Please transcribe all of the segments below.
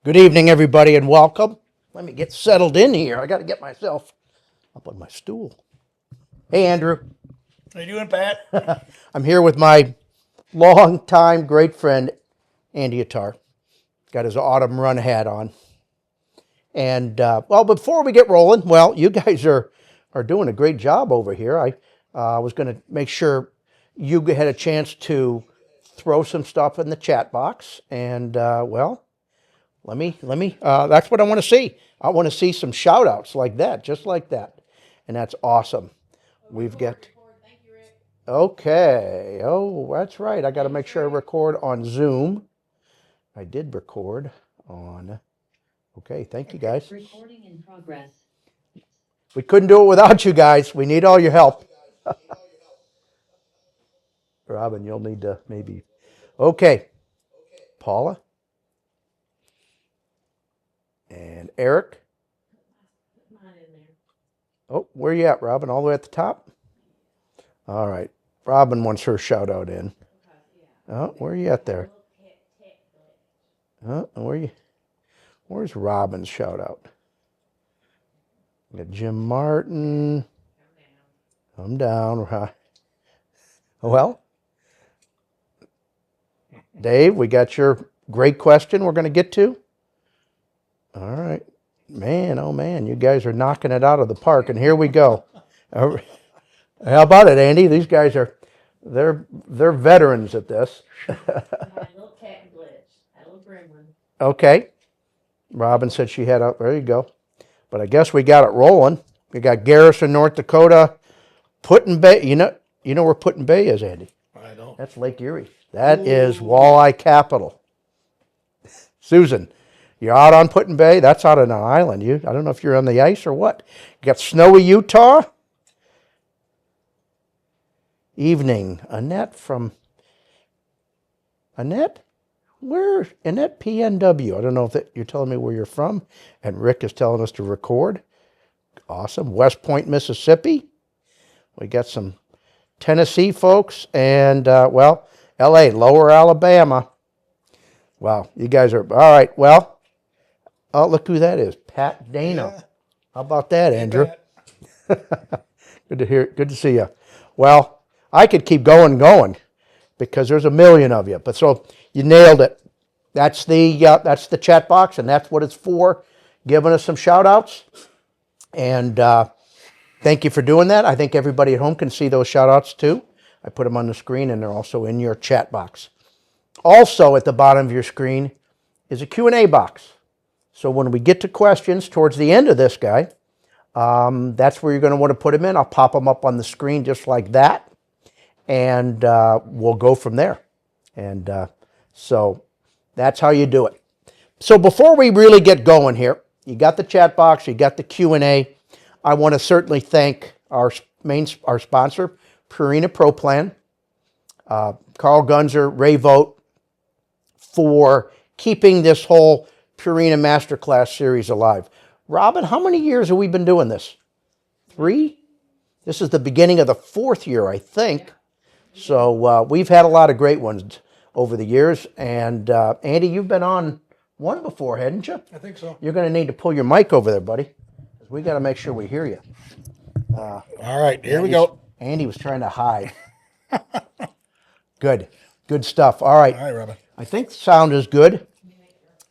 Good evening, everybody, and welcome. Let me get settled in here. I got to get myself up on my stool. Hey, Andrew. How you doing, Pat? I'm here with my longtime great friend, Andy Attar. Got his autumn run hat on. And, well, before we get rolling, well, you guys are doing a great job over here. I was going to make sure you had a chance to throw some stuff in the chat box. And, well, let me, that's what I want to see. I want to see some shout outs like that, just like that. And that's awesome. We've got, okay. Oh, that's right. I got to make sure I record on Zoom. I did record on, okay. Thank you guys. Recording in progress. We couldn't do it without you guys. We need all your help. Robin, you'll need to maybe, okay. Paula. And Eric. Oh, where you at, Robin? All the way at the top? All right. Robin wants her shout out in. Oh, where are you at there? Oh, where's Robin's shout out? We got Jim Martin. I'm down. Well, Dave, we got your great question we're going to get to. All right. Man, oh man, you guys are knocking it out of the park, and here we go. How about it, Andy? These guys they're veterans at this. I had a little cat glitch. I had a little gremlin. Okay. Robin said she had there you go. But I guess we got it rolling. We got Garrison, North Dakota, Put-in Bay. You know where Put-in Bay is, Andy? I don't. That's Lake Erie. That is walleye capital. Susan, you're out on Put-in Bay. That's out on an island. I don't know if you're on the ice or what. You got snowy Utah. Evening. Annette. Where? Annette PNW. I don't know if you're telling me where you're from. And Rick is telling us to record. Awesome. West Point, Mississippi. We got some Tennessee folks. And, well, LA, Lower Alabama. Wow, you guys are, all right, well, oh, look who that is, Pat Dana. Yeah. How about that, Andrew? Good to hear, good to see you. Well, I could keep going, because there's a million of you, but so you nailed it. That's the chat box, and that's what it's for, giving us some shout outs. And thank you for doing that. I think everybody at home can see those shout outs too. I put them on the screen, and they're also in your chat box. Also at the bottom of your screen is a Q&A box. So when we get to questions towards the end of this guy, that's where you're going to want to put them in. I'll pop them up on the screen just like that, and we'll go from there. And so that's how you do it. So before we really get going here, you got the chat box, you got the Q&A. I want to certainly thank our sponsor, Purina Pro Plan, Carl Gunzer, Ray Vogt, for keeping this whole Purina Masterclass series alive. Robin, how many years have we been doing this? 3? This is the beginning of the 4th year, I think. So we've had a lot of great ones over the years. And Andy, you've been on one before, hadn't you? I think so. You're going to need to pull your mic over there, buddy, because we got to make sure we hear you. All right, here we go. Andy was trying to hide. Good stuff. All right. All right, Robin. I think the sound is good.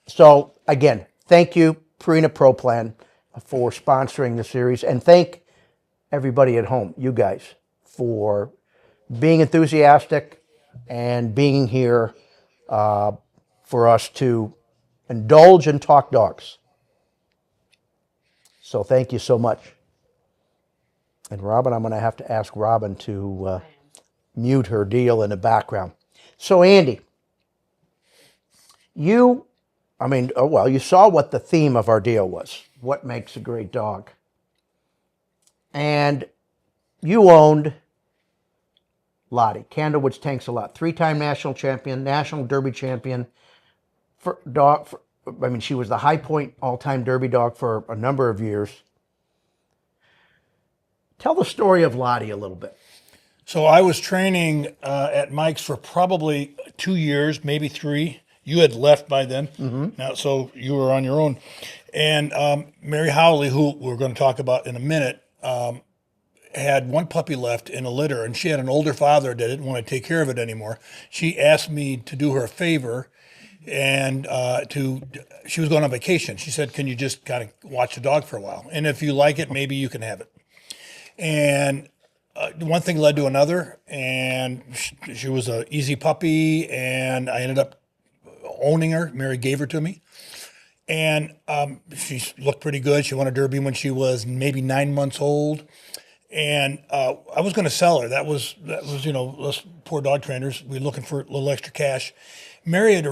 So again, thank you, Purina Pro Plan, for sponsoring the series, and thank everybody at home, you guys, for being enthusiastic and being here for us to indulge and talk dogs. So thank you so much. And Robin, I'm going to have to ask Robin to mute her deal in the background. So Andy, you saw what the theme of our deal was. What makes a great dog? And you owned Lottie, Candlewood's Tanks a Lot, 3-time national champion, national derby champion. She was the High Point all-time derby dog for a number of years. Tell the story of Lottie a little bit. So I was training at Mike's for probably 2 years, maybe 3. You had left by then. Now, so you were on your own. And Mary Howley, who we're going to talk about in a minute, had one puppy left in a litter, and she had an older father that didn't want to take care of it anymore. She asked me to do her a favor, and she was going on vacation. She said, "Can you just kind of watch the dog for a while? And if you like it, maybe you can have it." And one thing led to another, and she was an easy puppy, and I ended up owning her. Mary gave her to me. And she looked pretty good. She won a Derby when she was maybe 9 months old. And I was going to sell her. That was us poor dog trainers. We were looking for a little extra cash. Mary had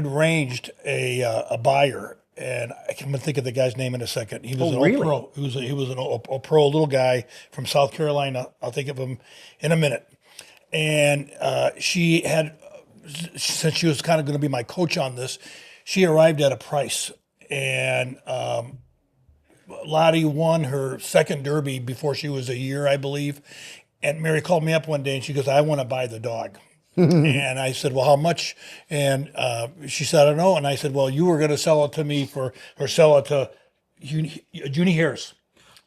arranged a buyer, and I can think of the guy's name in a second. He was really? old pro. He was a pro little guy from South Carolina. I'll think of him in a minute. And she had, since she was kind of going to be my coach on this, she arrived at a price. And Lottie won her second Derby before she was a year, I believe. And Mary called me up one day and she goes, "I want to buy the dog." And I said, "Well, how much?" And she said, "I don't know." And I said, "Well, you were going to sell it to me or sell it to Junie Harris."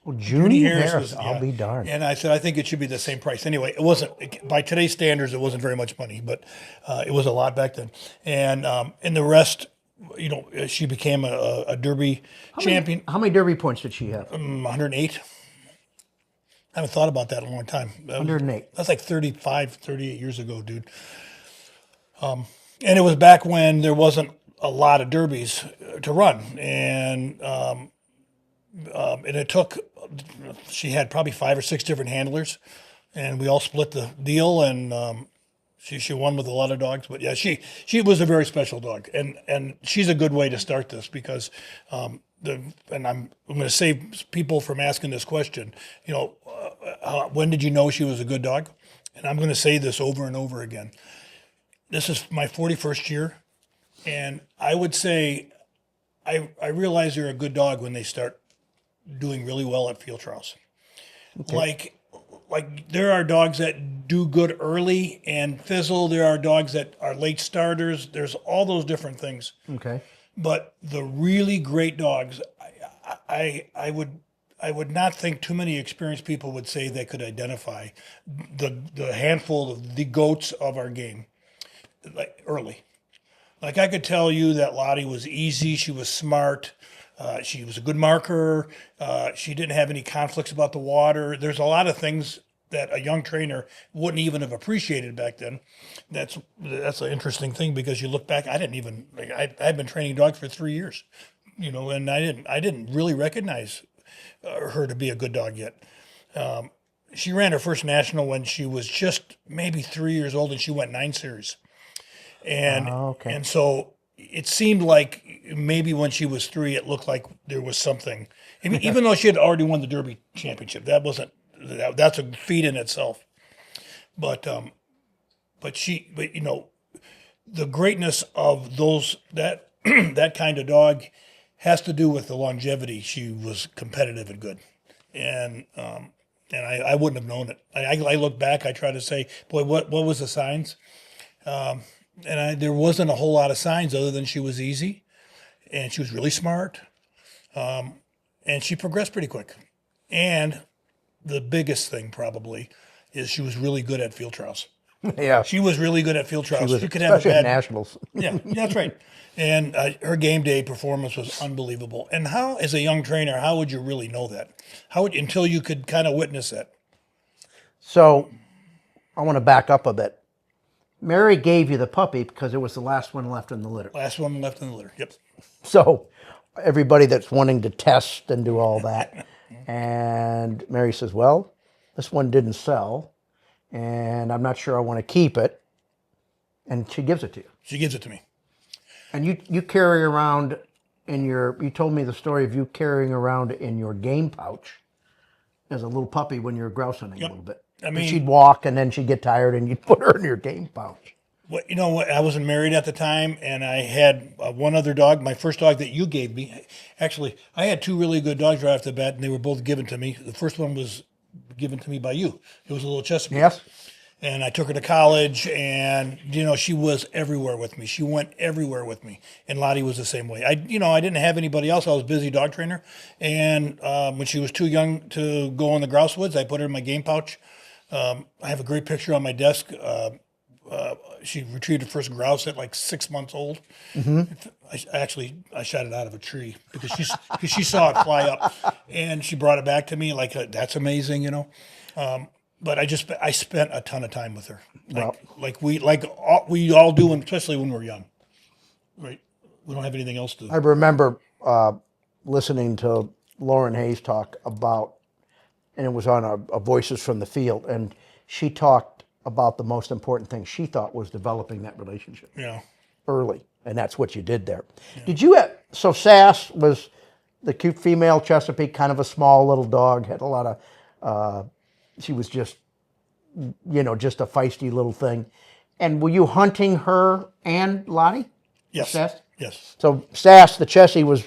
Well, Junie Harris Harris, was- I'll yeah. be darned. And I said, "I think it should be the same price." Anyway, it wasn't, by today's standards, it wasn't very much money, but it was a lot back then. And the rest, she became a Derby champion. How many Derby points did she have? 108. I haven't thought about that in a long time. 108. That's like 35, 38 years ago, dude. And it was back when there wasn't a lot of derbies to run. And it took, she had probably 5 or 6 different handlers. And we all split the deal. And she won with a lot of dogs. But yeah, she was a very special dog. And she's a good way to start this because and I'm going to save people from asking this question. When did you know she was a good dog? And I'm going to say this over and over again. This is my 41st year, and I would say I realize they're a good dog when they start doing really well at field trials. Okay. Like there are dogs that do good early and fizzle. There are dogs that are late starters. There's all those different things. Okay. But the really great dogs, I would not think too many experienced people would say they could identify the handful of the goats of our game, like early. Like I could tell you that Lottie was easy. She was smart. She was a good marker. She didn't have any conflicts about the water. There's a lot of things that a young trainer wouldn't even have appreciated back then. That's an interesting thing because you look back, I'd been training dogs for 3 years, and I didn't really recognize her to be a good dog yet. She ran her first national when she was just maybe 3 years old, and she went 9 series. And okay. and so it seemed like maybe when she was 3, it looked like there was something. Even though she had already won the Derby championship, that's a feat in itself. But the greatness of that that kind of dog has to do with the longevity. She was competitive and good, and I wouldn't have known it. I look back, I try to say, boy, what was the signs? There wasn't a whole lot of signs other than she was easy, and she was really smart, and she progressed pretty quick. And the biggest thing probably is she was really good at field trials. Yeah. She was really good at field trials. She could have a especially at bad nationals. Yeah, that's right. And her game day performance was unbelievable. And how, as a young trainer, how would you really know that? Until you could kind of witness that? So I want to back up a bit. Mary gave you the puppy because it was the last one left in the litter. Last one left in the litter. Yep. So everybody that's wanting to test and do all that. And Mary says, well, this one didn't sell, and I'm not sure I want to keep it. And she gives it to you. She gives it to me. And you carry around you told me the story of you carrying around in your game pouch as a little puppy when you were grouse hunting a little bit. I mean, and she'd walk, and then she'd get tired, and you'd put her in your game pouch. I wasn't married at the time, and I had one other dog, my first dog that you gave me. Actually, I had 2 really good dogs right off the bat, and they were both given to me. The first one was given to me by you. It was a little Chesapeake. Yes. And I took her to college, and she was everywhere with me. She went everywhere with me, and Lottie was the same way. I didn't have anybody else. I was a busy dog trainer, and when she was too young to go on the grouse woods, I put her in my game pouch. I have a great picture on my desk. She retrieved her first grouse at like 6 months old. I shot it out of a tree because she saw it fly up, and she brought it back to me like that's amazing, But I spent a ton of time with her, we all do, especially when we're young, right? We don't have anything else to. I remember listening to Lauren Hayes talk about, and it was on a Voices from the Field, and she talked about the most important thing she thought was developing that relationship early, and that's what you did there. Yeah. Did you so Sass was the cute female Chesapeake, kind of a small little dog, had a lot of, she was just a feisty little thing. And were you hunting her and Lottie? Yes. Sass? Yes. So Sass, the Chessie, was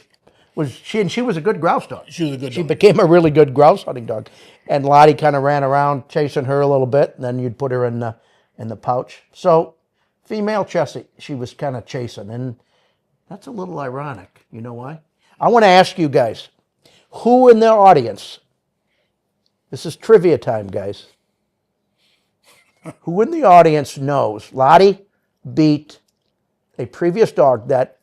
she was a good grouse dog. She was a good dog. She became a really good grouse hunting dog. And Lottie kind of ran around chasing her a little bit, and then you'd put her in the pouch. So female Chessie, she was kind of chasing, and that's a little ironic. You know why? I want to ask you guys, who in the audience, this is trivia time, guys, who in the audience knows Lottie beat a previous dog that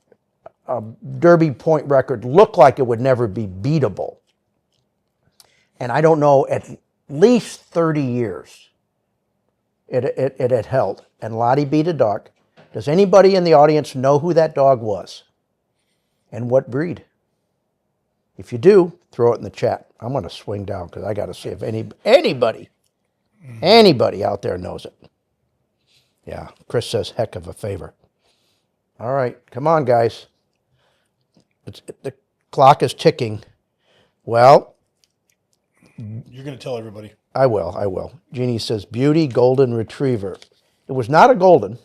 Derby point record looked like it would never be beatable? And I don't know, at least 30 years it had held. And Lottie beat a dog. Does anybody in the audience know who that dog was and what breed? If you do, throw it in the chat. I'm going to swing down because I got to see if anybody out there knows it. Yeah, Chris says, heck of a favor. All right, come on, guys. The clock is ticking. Well, you're going to tell everybody. I will. Jeannie says, Beauty Golden Retriever. It was not a golden,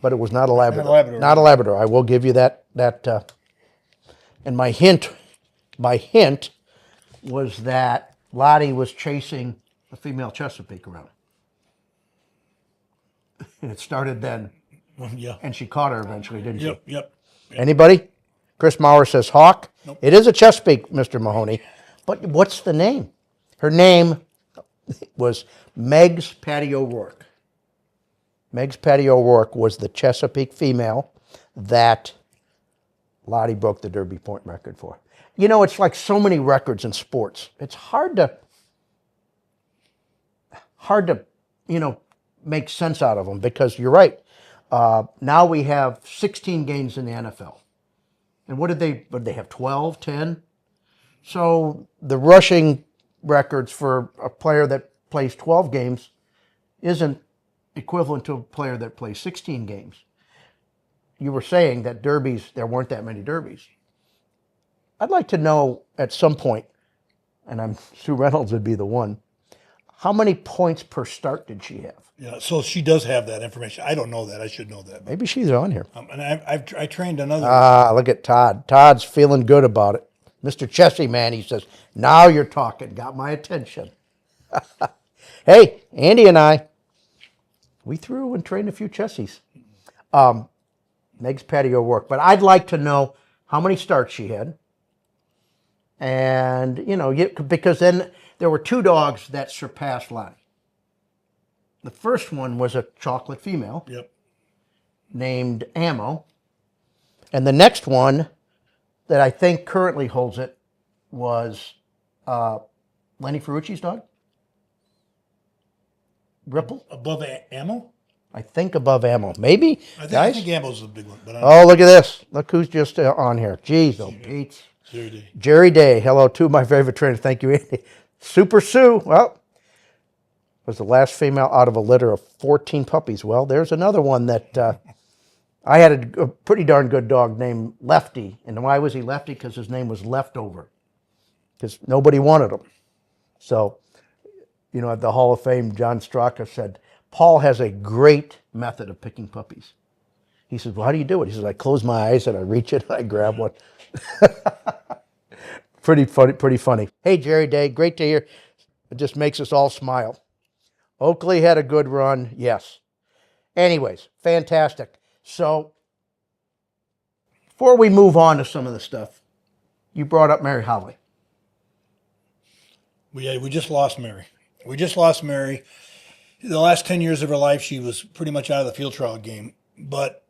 but it was not a Labrador. Not a Labrador. I will give you that. And my hint was that Lottie was chasing a female Chesapeake around. And it started then. Yeah. And she caught her eventually, didn't she? Yep. Anybody? Chris Maurer says Hawk. Nope. It is a Chesapeake, Mr. Mahoney. But what's the name? Her name was Meg's Patty O'Rourke. Meg's Patty O'Rourke was the Chesapeake female that Lottie broke the Derby point record for. It's like so many records in sports. It's hard to make sense out of them because you're right. Now we have 16 games in the NFL. And what did they have, 12, 10? So the rushing records for a player that plays 12 games isn't equivalent to a player that plays 16 games. You were saying that derbies, there weren't that many derbies. I'd like to know at some point, and Sue Reynolds would be the one, how many points per start did she have? Yeah, so she does have that information. I don't know that. I should know that. Maybe she's on here. And I trained another. Look at Todd. Todd's feeling good about it. Mr. Chessie, man, he says, now you're talking. Got my attention. Hey, Andy and I, we threw and trained a few Chessies. Meg's Patty O'Rourke. But I'd like to know how many starts she had. And, because then there were two dogs that surpassed Lottie. The first one was a chocolate female named Ammo. And the next one that I think currently holds it was Lenny Ferrucci's dog. Ripple. Above Ammo? I think above Ammo. Maybe, I think Ammo's the big one. But look at this. Look who's just on here. Jeez, Pete's. Jerry Day. Hello, to my favorite trainer. Thank you, Andy. Super Sue. Well, was the last female out of a litter of 14 puppies. Well, there's another one that I had a pretty darn good dog named Lefty. And why was he Lefty? Because his name was Leftover. Because nobody wanted him. So, at the Hall of Fame, John Straka said, Paul has a great method of picking puppies. He says, well, how do you do it? He says, I close my eyes and I reach it and I grab one. Pretty funny. Hey, Jerry Day, great to hear. It just makes us all smile. Oakley had a good run. Yes. Anyways, fantastic. So before we move on to some of the stuff, you brought up Mary Howley. We just lost Mary. We just lost Mary. The last 10 years of her life, she was pretty much out of the field trial game. But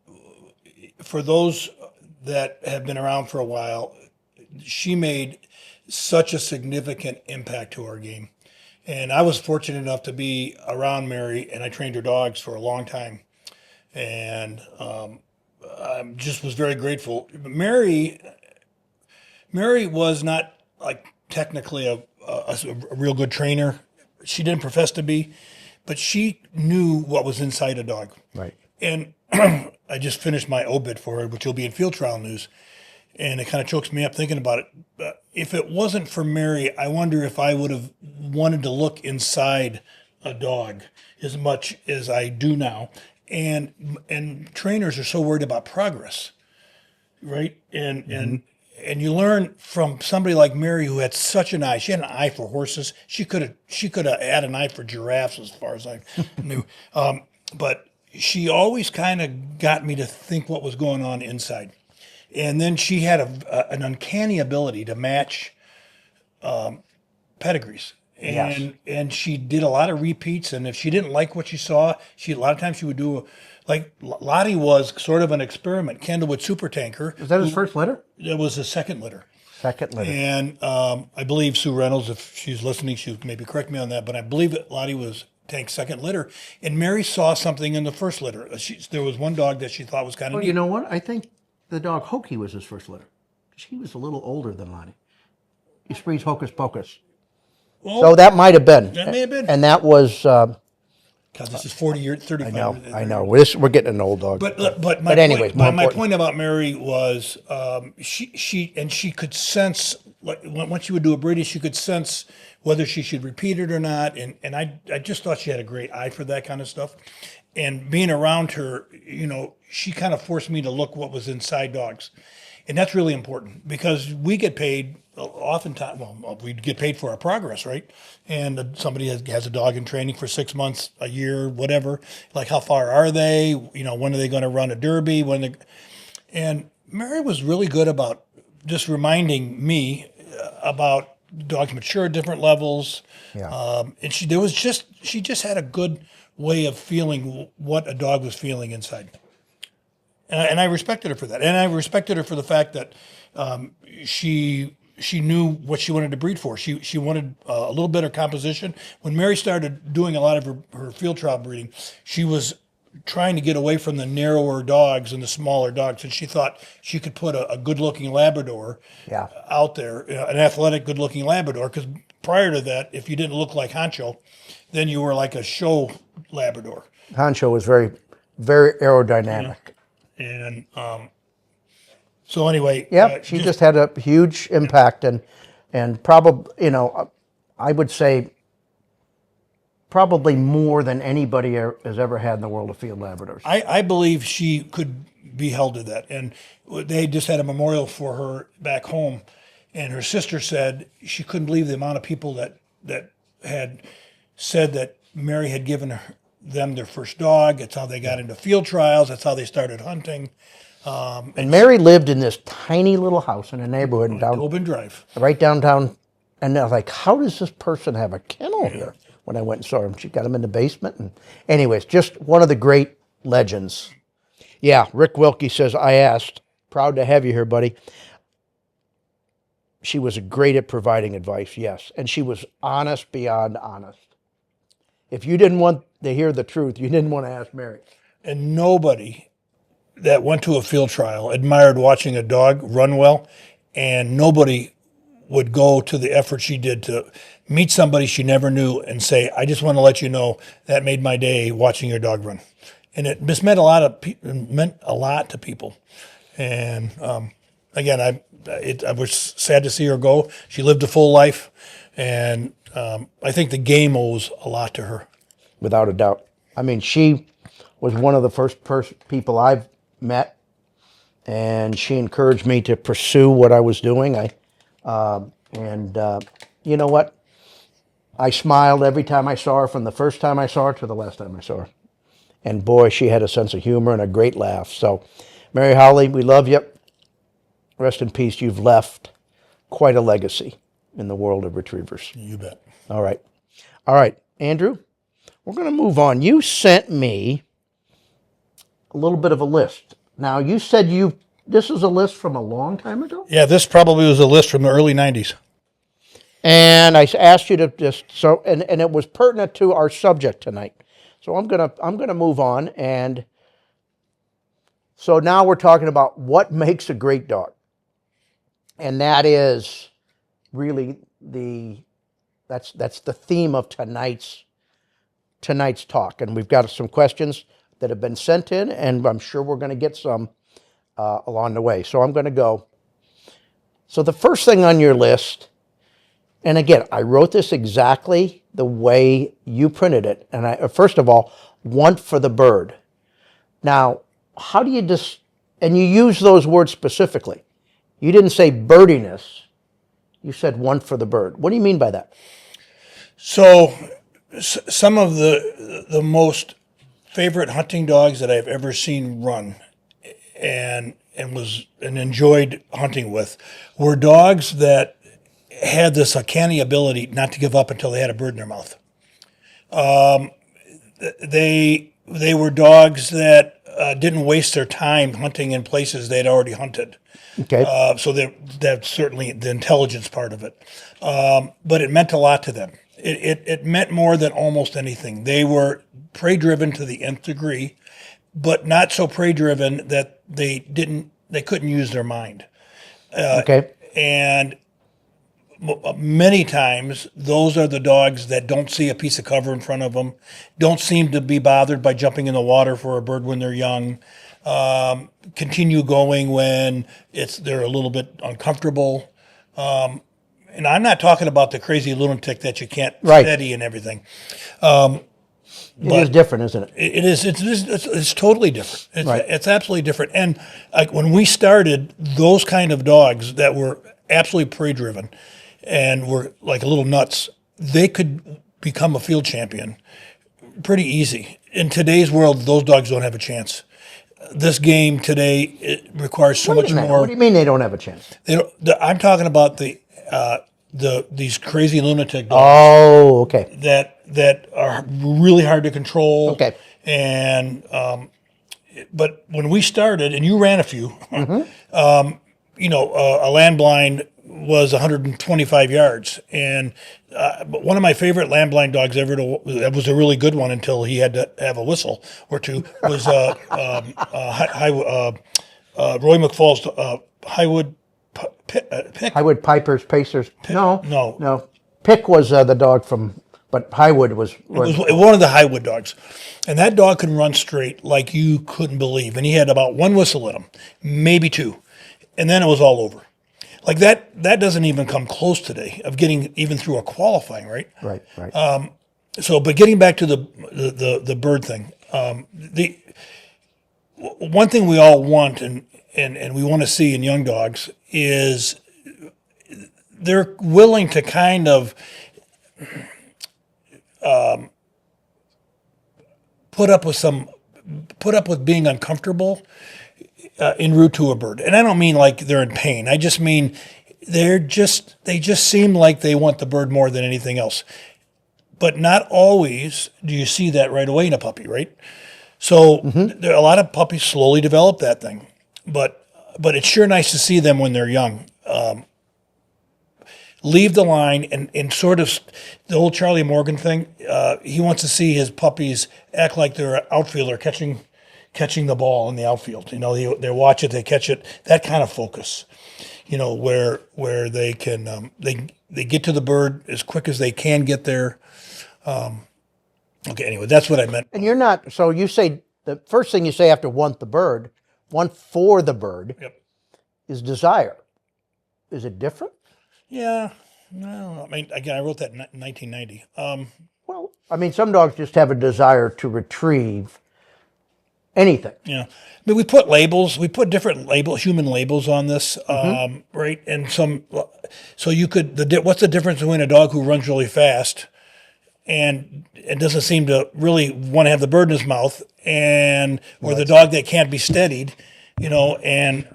for those that have been around for a while, she made such a significant impact to our game. And I was fortunate enough to be around Mary, and I trained her dogs for a long time. And I just was very grateful. Mary was not like technically a real good trainer. She didn't profess to be, but she knew what was inside a dog. Right. And I just finished my obit for her, which will be in field trial news. And it kind of chokes me up thinking about it. If it wasn't for Mary, I wonder if I would have wanted to look inside a dog as much as I do now. And trainers are so worried about progress, right? And you learn from somebody like Mary who had such an eye. She had an eye for horses. She could have had an eye for giraffes, as far as I knew. But she always kind of got me to think what was going on inside. And then she had an uncanny ability to match pedigrees. And she did a lot of repeats. And if she didn't like what she saw, a lot of times she would do like Lottie was sort of an experiment. Candlewood super tanker. Is that his first litter? It was his second litter. Second litter. And I believe Sue Reynolds, if she's listening, she would maybe correct me on that. But I believe that Lottie was Tank's second litter. And Mary saw something in the first litter. There was one dog that she thought was kind of neat. You know what? I think the dog Hokey was his first litter. He was a little older than Lottie. He sprees Hocus Pocus. Well, So that might have been. That may have been. And that was, God, this is 40 years, 35 years. I know. We're getting an old dog. But anyways, more my important. point about Mary was she could sense, like when she would do a breeding, she could sense whether she should repeat it or not. And I just thought she had a great eye for that kind of stuff. And being around her, she kind of forced me to look what was inside dogs. And that's really important because we get paid oftentimes, we get paid for our progress, right? And somebody has a dog in training for 6 months, a year, whatever. Like, how far are they? When are they going to run a derby? And Mary was really good about just reminding me about dogs mature at different levels. Yeah. And she just had a good way of feeling what a dog was feeling inside. And I respected her for that. And I respected her for the fact that she knew what she wanted to breed for. She wanted a little better composition. When Mary started doing a lot of her field trial breeding, she was trying to get away from the narrower dogs and the smaller dogs. And she thought she could put a good-looking Labrador out there, an athletic, good-looking Labrador. Because prior to that, if you didn't look like Honcho, then you were like a show Labrador. Honcho was very, very aerodynamic. And so anyway, she just had a huge impact, and probably, I would say probably more than anybody has ever had in the world of field Labradors. I believe she could be held to that. And they just had a memorial for her back home, and her sister said she couldn't believe the amount of people that had said that Mary had given them their first dog. It's how they got into field trials. That's how they started hunting. And Mary lived in this tiny little house in a neighborhood Tobin Drive. right downtown. And I was like, how does this person have a kennel here? When I went and saw him, she got him in the basement. And anyways, just one of the great legends. Yeah, Rick Wilkie says, I asked. Proud to have you here, buddy. She was great at providing advice, yes. And she was honest beyond honest. If you didn't want to hear the truth, you didn't want to ask Mary. And nobody that went to a field trial admired watching a dog run well, and nobody would go to the effort she did to meet somebody she never knew and say, I just want to let you know that made my day watching your dog run. And it just meant meant a lot to people. And again, I was sad to see her go. She lived a full life, and I think the game owes a lot to her. Without a doubt. I mean, she was one of the first people I've met, and she encouraged me to pursue what I was doing. You know what? I smiled every time I saw her, from the first time I saw her to the last time I saw her. And boy, she had a sense of humor and a great laugh. So, Mary Howley, we love you. Rest in peace. You've left quite a legacy in the world of retrievers. You bet. All right. All right, Andrew, we're going to move on. You sent me a little bit of a list. Now, you said this is a list from a long time ago? Yeah, this probably was a list from the early 90s. And I asked you to just, and it was pertinent to our subject tonight. So I'm gonna move on. And so now we're talking about what makes a great dog. And that is really that's the theme of tonight's talk. And we've got some questions that have been sent in, and I'm sure we're going to get some along the way. So I'm going to go. So the first thing on your list, and again, I wrote this exactly the way you printed it. And first of all, want for the bird. Now, how do you and you use those words specifically. You didn't say birdiness. You said want for the bird. What do you mean by that? So some of the most favorite hunting dogs that I've ever seen run and enjoyed hunting with were dogs that had this uncanny ability not to give up until they had a bird in their mouth. They were dogs that didn't waste their time hunting in places they'd already hunted. Okay. So that's certainly the intelligence part of it. But it meant a lot to them. It meant more than almost anything. They were prey-driven to the nth degree, but not so prey-driven that they couldn't use their mind. Okay. And many times, those are the dogs that don't see a piece of cover in front of them, don't seem to be bothered by jumping in the water for a bird when they're young, continue going when they're a little bit uncomfortable. And I'm not talking about the crazy lunatic that you can't steady and everything. It is different, isn't it? It is. It's totally different. Right. It's absolutely different. And like when we started, those kind of dogs that were absolutely prey-driven and were like a little nuts, they could become a field champion pretty easy. In today's world, those dogs don't have a chance. This game today, it requires so much more. What do you mean they don't have a chance? I'm talking about these crazy lunatic dogs. Oh, okay. That are really hard to control. Okay. And but when we started, and you ran a few, a landblind was 125 yards, and but one of my favorite landblind dogs ever that was a really good one until he had to have a whistle or two was Roy McFall's Highwood Pick. Highwood Pipers, Pacers. No. No. Pick was the dog but Highwood was It was one of the Highwood dogs. And that dog can run straight like you couldn't believe. And he had about one whistle in him, maybe two. And then it was all over. Like that doesn't even come close today of getting even through a qualifying, right? Right. But getting back to the bird thing, the one thing we all want and we want to see in young dogs is they're willing to kind of put up with being uncomfortable en route to a bird. And I don't mean like they're in pain. I just mean they just seem like they want the bird more than anything else. But not always do you see that right away in a puppy, right? So there are a lot of puppies slowly develop that thing. But it's sure nice to see them when they're young. Leave the line and sort of the old Charlie Morgan thing. He wants to see his puppies act like they're an outfielder catching the ball in the outfield. They watch it, they catch it. That kind of focus. Where they can they get to the bird as quick as they can get there. Okay, anyway, that's what I meant. And you're not. So you say the first thing you say after want for the bird, Yep. is desire. Is it different? Yeah, no. I mean, again, I wrote that in 1990. Well, I mean, some dogs just have a desire to retrieve anything. Yeah, I mean, we put labels. We put different human labels on this, right? And so you could. What's the difference between a dog who runs really fast and it doesn't seem to really want to have the bird in his mouth, or the dog that can't be steadied, and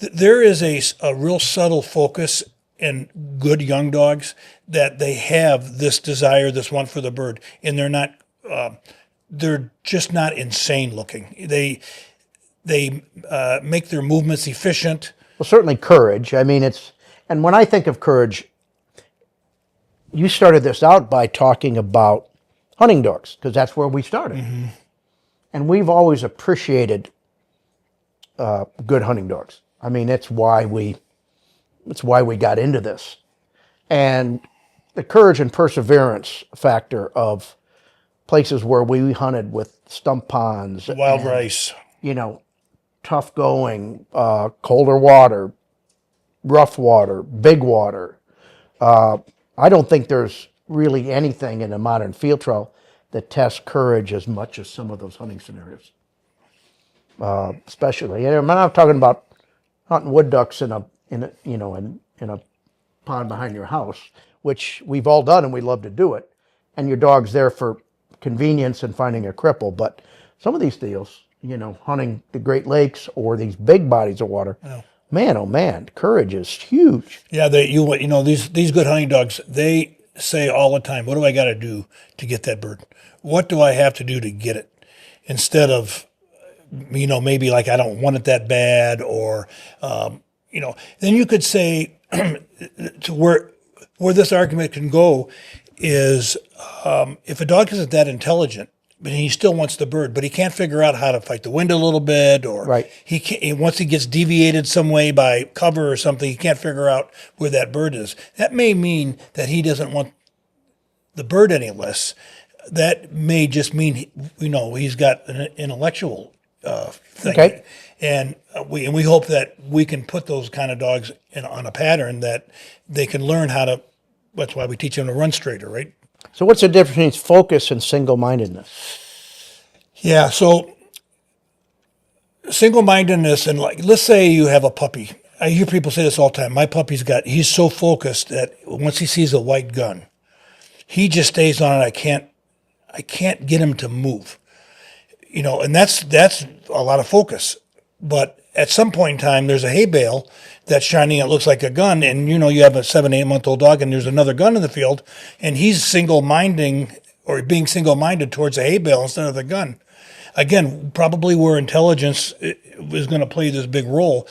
there is a real subtle focus in good young dogs that they have this desire, this want for the bird, and they're just not insane looking. They make their movements efficient. Well, certainly courage. I mean, and when I think of courage, you started this out by talking about hunting dogs, because that's where we started. Mm-hmm. And we've always appreciated good hunting dogs. I mean, it's why we got into this. And the courage and perseverance factor of places where we hunted with stump ponds. Wild rice. Tough going, colder water, rough water, big water. I don't think there's really anything in a modern field trial that tests courage as much as some of those hunting scenarios. Especially, I'm not talking about hunting wood ducks in a pond behind your house, which we've all done and we love to do it, and your dog's there for convenience and finding a cripple. But some of these deals, hunting the Great Lakes or these big bodies of water, man, oh man, courage is huge. Yeah, these good hunting dogs, they say all the time, what do I got to do to get that bird? What do I have to do to get it? Instead of, maybe like I don't want it that bad, or, then you could say to where this argument can go is if a dog isn't that intelligent, but he still wants the bird, but he can't figure out how to fight the wind a little bit, or right. He can't, once he gets deviated some way by cover or something, he can't figure out where that bird is. That may mean that he doesn't want the bird any less. That may just mean, he's got an intellectual thing. Okay. And we hope that we can put those kind of dogs on a pattern that they can learn how to. That's why we teach them to run straighter, right? So what's the difference between focus and single-mindedness? Yeah, so single-mindedness, and let's say you have a puppy. I hear people say this all the time. My he's so focused that once he sees a white gun, he just stays on it. I can't get him to move. And that's a lot of focus. But at some point in time, there's a hay bale that's shining. It looks like a gun, and you have a 7-8-month-old dog, and there's another gun in the field, and he's being single-minded towards a hay bale instead of the gun. Again, probably where intelligence is going to play this big role.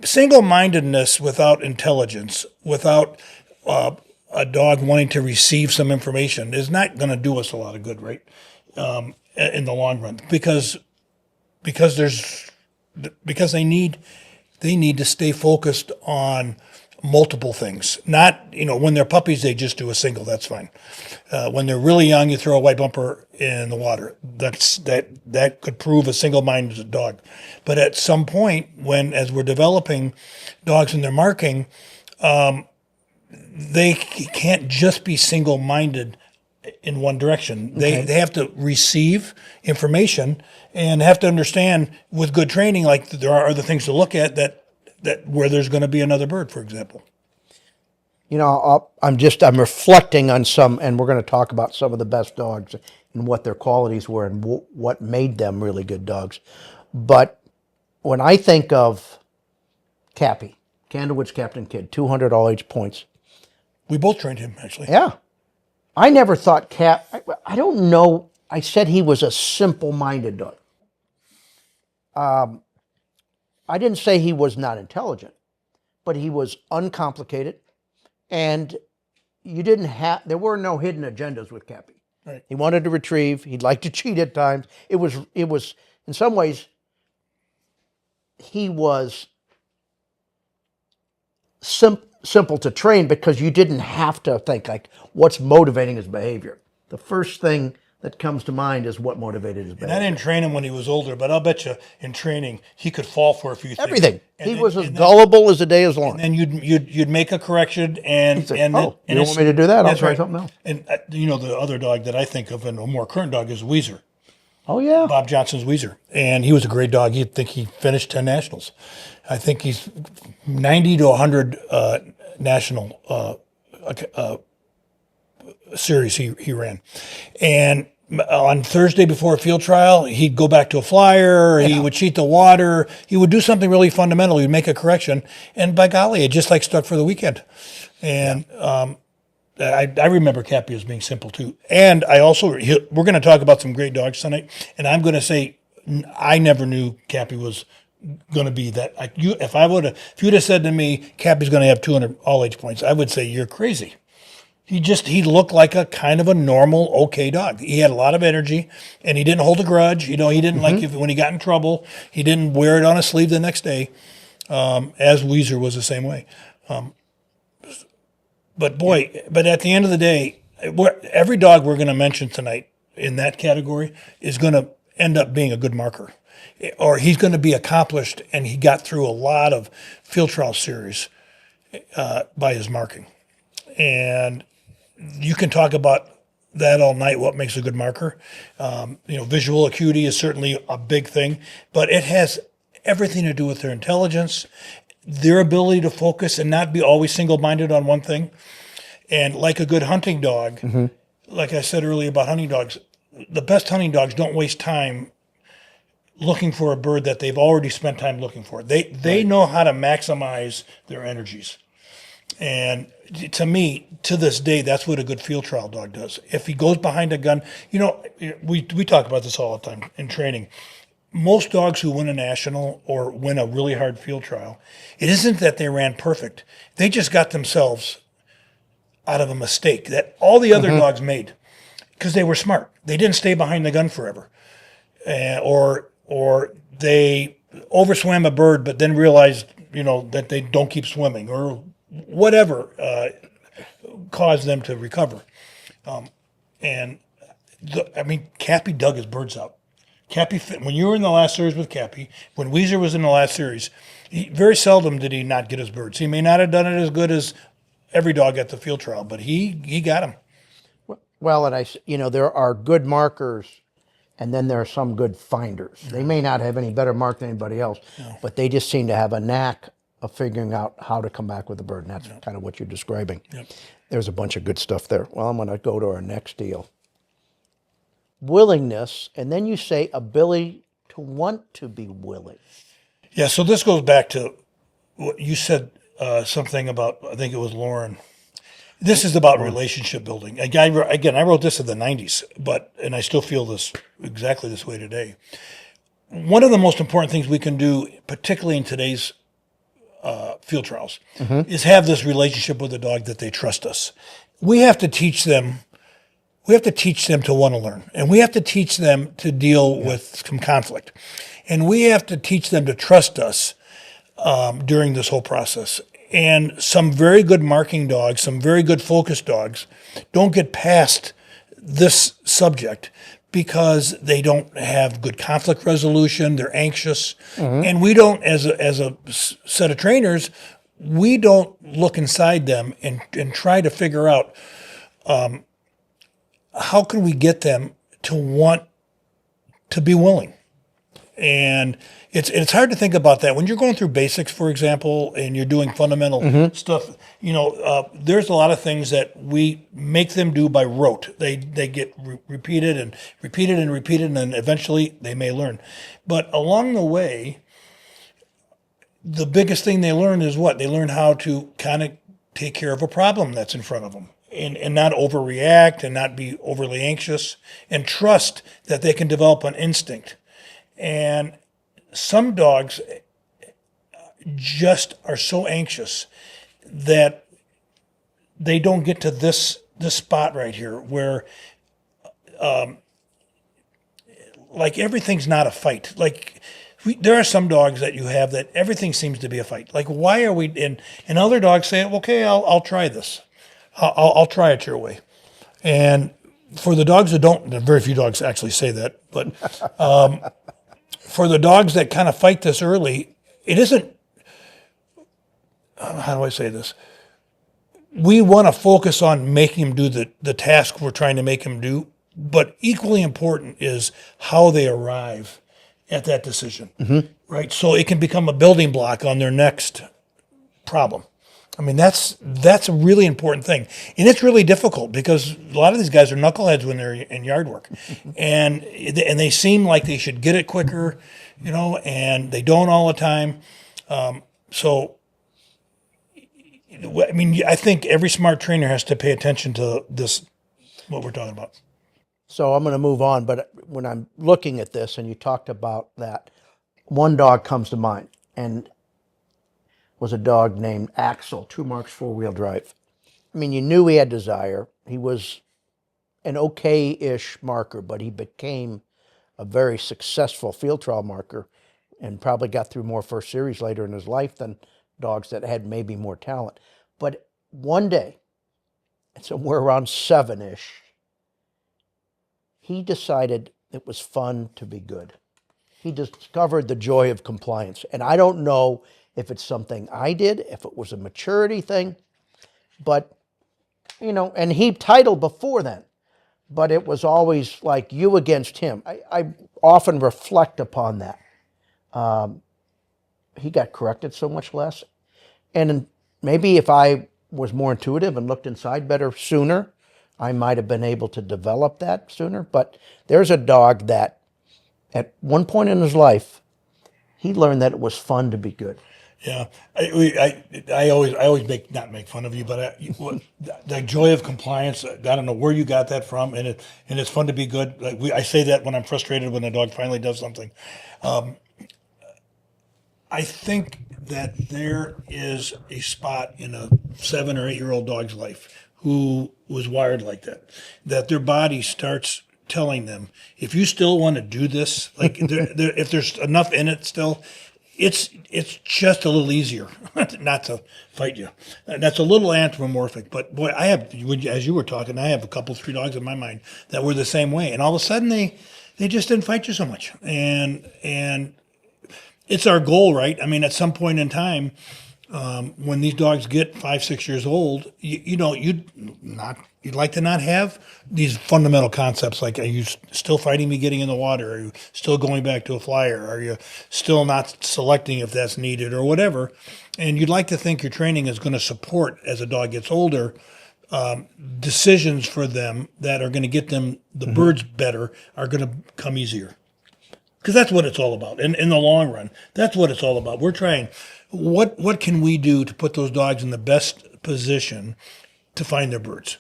Single-mindedness without intelligence, without a dog wanting to receive some information, is not going to do us a lot of good, right? In the long run, because they need to stay focused on multiple things. Not, when they're puppies, they just do a single. That's fine. When they're really young, you throw a white bumper in the water. That could prove a single-minded dog. But at some point, as we're developing dogs and they're marking, they can't just be single-minded in one direction. Okay. They have to receive information and have to understand with good training, like there are other things to look at that where there's going to be another bird, for example. I'm reflecting on some, and we're going to talk about some of the best dogs and what their qualities were and what made them really good dogs. But when I think of Cappy, Candlewood's Captain Kidd, 200 all-age points. We both trained him, actually. Yeah. I never thought I don't know. I said he was a simple-minded dog. I didn't say he was not intelligent, but he was uncomplicated, and there were no hidden agendas with Cappy. Right. He wanted to retrieve. He'd like to cheat at times. It was in some ways, he was simple to train because you didn't have to think like what's motivating his behavior. The first thing that comes to mind is what motivated his behavior. And I didn't train him when he was older, but I'll bet you in training he could fall for a few things. Everything. He was as gullible as the day is long. And then you'd make a correction, and you don't want me to do that? I'll try something else. And the other dog that I think of, and a more current dog, is Weezer. Oh yeah, Bob Johnson's Weezer, and he was a great dog. You'd think he finished 10 nationals. I think he's 90 to 100 national series he ran. And on Thursday before a field trial, he'd go back to a flyer, he would cheat the water, he would do something really fundamental, he'd make a correction, and by golly, it just like stuck for the weekend. And I remember Cappy as being simple too. And I also, we're going to talk about some great dogs tonight, and I'm going to say I never knew Cappy was going to be that. If you'd have said to me, Cappy's going to have 200 all age points, I would say you're crazy. He looked like a kind of a normal, okay dog. He had a lot of energy, and he didn't hold a grudge. He didn't like when he got in trouble. He didn't wear it on his sleeve the next day, as Weezer was the same way. But at the end of the day, every dog we're going to mention tonight in that category is going to end up being a good marker, or he's going to be accomplished, and he got through a lot of field trial series by his marking. And you can talk about that all night, what makes a good marker. Visual acuity is certainly a big thing, but it has everything to do with their intelligence, their ability to focus and not be always single-minded on one thing. And like a good hunting dog, like I said earlier about hunting dogs, the best hunting dogs don't waste time looking for a bird that they've already spent time looking for. They know how to maximize their energies. And to me, to this day, that's what a good field trial dog does. If he goes behind a gun, we talk about this all the time in training. Most dogs who win a national or win a really hard field trial, it isn't that they ran perfect. They just got themselves out of a mistake that all the other dogs made because they were smart. They didn't stay behind the gun forever. Or they overswam a bird but then realized, that they don't keep swimming or whatever caused them to recover. Cappy dug his birds out. Cappy, when you were in the last series with Cappy, when Weezer was in the last series, very seldom did he not get his birds. He may not have done it as good as every dog at the field trial, but he got them. Well, and there are good markers, and then there are some good finders. They may not have any better mark than anybody else, but they just seem to have a knack of figuring out how to come back with the bird, and that's kind of what you're describing. Yep. There's a bunch of good stuff there. Well, I'm going to go to our next deal. Willingness, and then you say ability to want to be willing. Yeah, so this goes back to what you said, something about, I think it was Lauren. This is about relationship building. Again, I wrote this in the 90s, and I still feel exactly this way today. One of the most important things we can do, particularly in today's field trials, is have this relationship with the dog that they trust us. We have to teach them to want to learn, and we have to teach them to deal with some conflict, and we have to teach them to trust us during this whole process. And some very good marking dogs, some very good focus dogs, don't get past this subject because they don't have good conflict resolution. They're anxious, and we don't, as a set of trainers, we don't look inside them and try to figure out how can we get them to want to be willing. And it's hard to think about that when you're going through basics, for example, and you're doing fundamental stuff. There's a lot of things that we make them do by rote. They get repeated and repeated and repeated, and then eventually they may learn. But along the way, the biggest thing they learn is what? They learn how to kind of take care of a problem that's in front of them. And not overreact and not be overly anxious and trust that they can develop an instinct. And some dogs just are so anxious that they don't get to this spot right here where like everything's not a fight. Like there are some dogs that you have that everything seems to be a fight. Like why are we and other dogs say, okay, I'll try this. I'll try it your way. And for the dogs that don't, very few dogs actually say that, but for the dogs that kind of fight this early, it isn't, how do I say this? We want to focus on making him do the task we're trying to make him do, but equally important is how they arrive at that decision, right? So it can become a building block on their next problem. I mean, that's a really important thing, and it's really difficult because a lot of these guys are knuckleheads when they're in yard work, and they seem like they should get it quicker, and they don't all the time. So, I mean, I think every smart trainer has to pay attention to this, what we're talking about. So I'm going to move on, but when I'm looking at this and you talked about that, one dog comes to mind and was a dog named Axel, 2 marks 4-wheel drive. I mean, you knew he had desire. He was an okay-ish marker, but he became a very successful field trial marker and probably got through more first series later in his life than dogs that had maybe more talent. But one day, somewhere around 7-ish, he decided it was fun to be good. He discovered the joy of compliance. And I don't know if it's something I did, if it was a maturity thing, but, and he titled before then, but it was always like you against him. I often reflect upon that. He got corrected so much less. And maybe if I was more intuitive and looked inside better sooner, I might have been able to develop that sooner. But there's a dog that at one point in his life, he learned that it was fun to be good. Yeah, I always not make fun of you, but the joy of compliance. I don't know where you got that from, and it's fun to be good. Like I say that when I'm frustrated when a dog finally does something. I think that there is a spot in a 7 or 8-year-old dog's life who was wired like that, that their body starts telling them, if you still want to do this, like if there's enough in it still, it's just a little easier not to fight you. And that's a little anthropomorphic, but boy, as you were talking, I have a couple, 3 dogs in my mind that were the same way. And all of a sudden they just didn't fight you so much. And it's our goal, right? I mean, at some point in time, when these dogs get 5, 6 years old, you'd like to not have these fundamental concepts like, are you still fighting me getting in the water? Are you still going back to a flyer? Are you still not selecting if that's needed or whatever? And you'd like to think your training is going to support, as a dog gets older, decisions for them that are going to get them the birds better are going to come easier. Because that's what it's all about. In the long run, that's what it's all about. We're trying, what can we do to put those dogs in the best position to find their birds,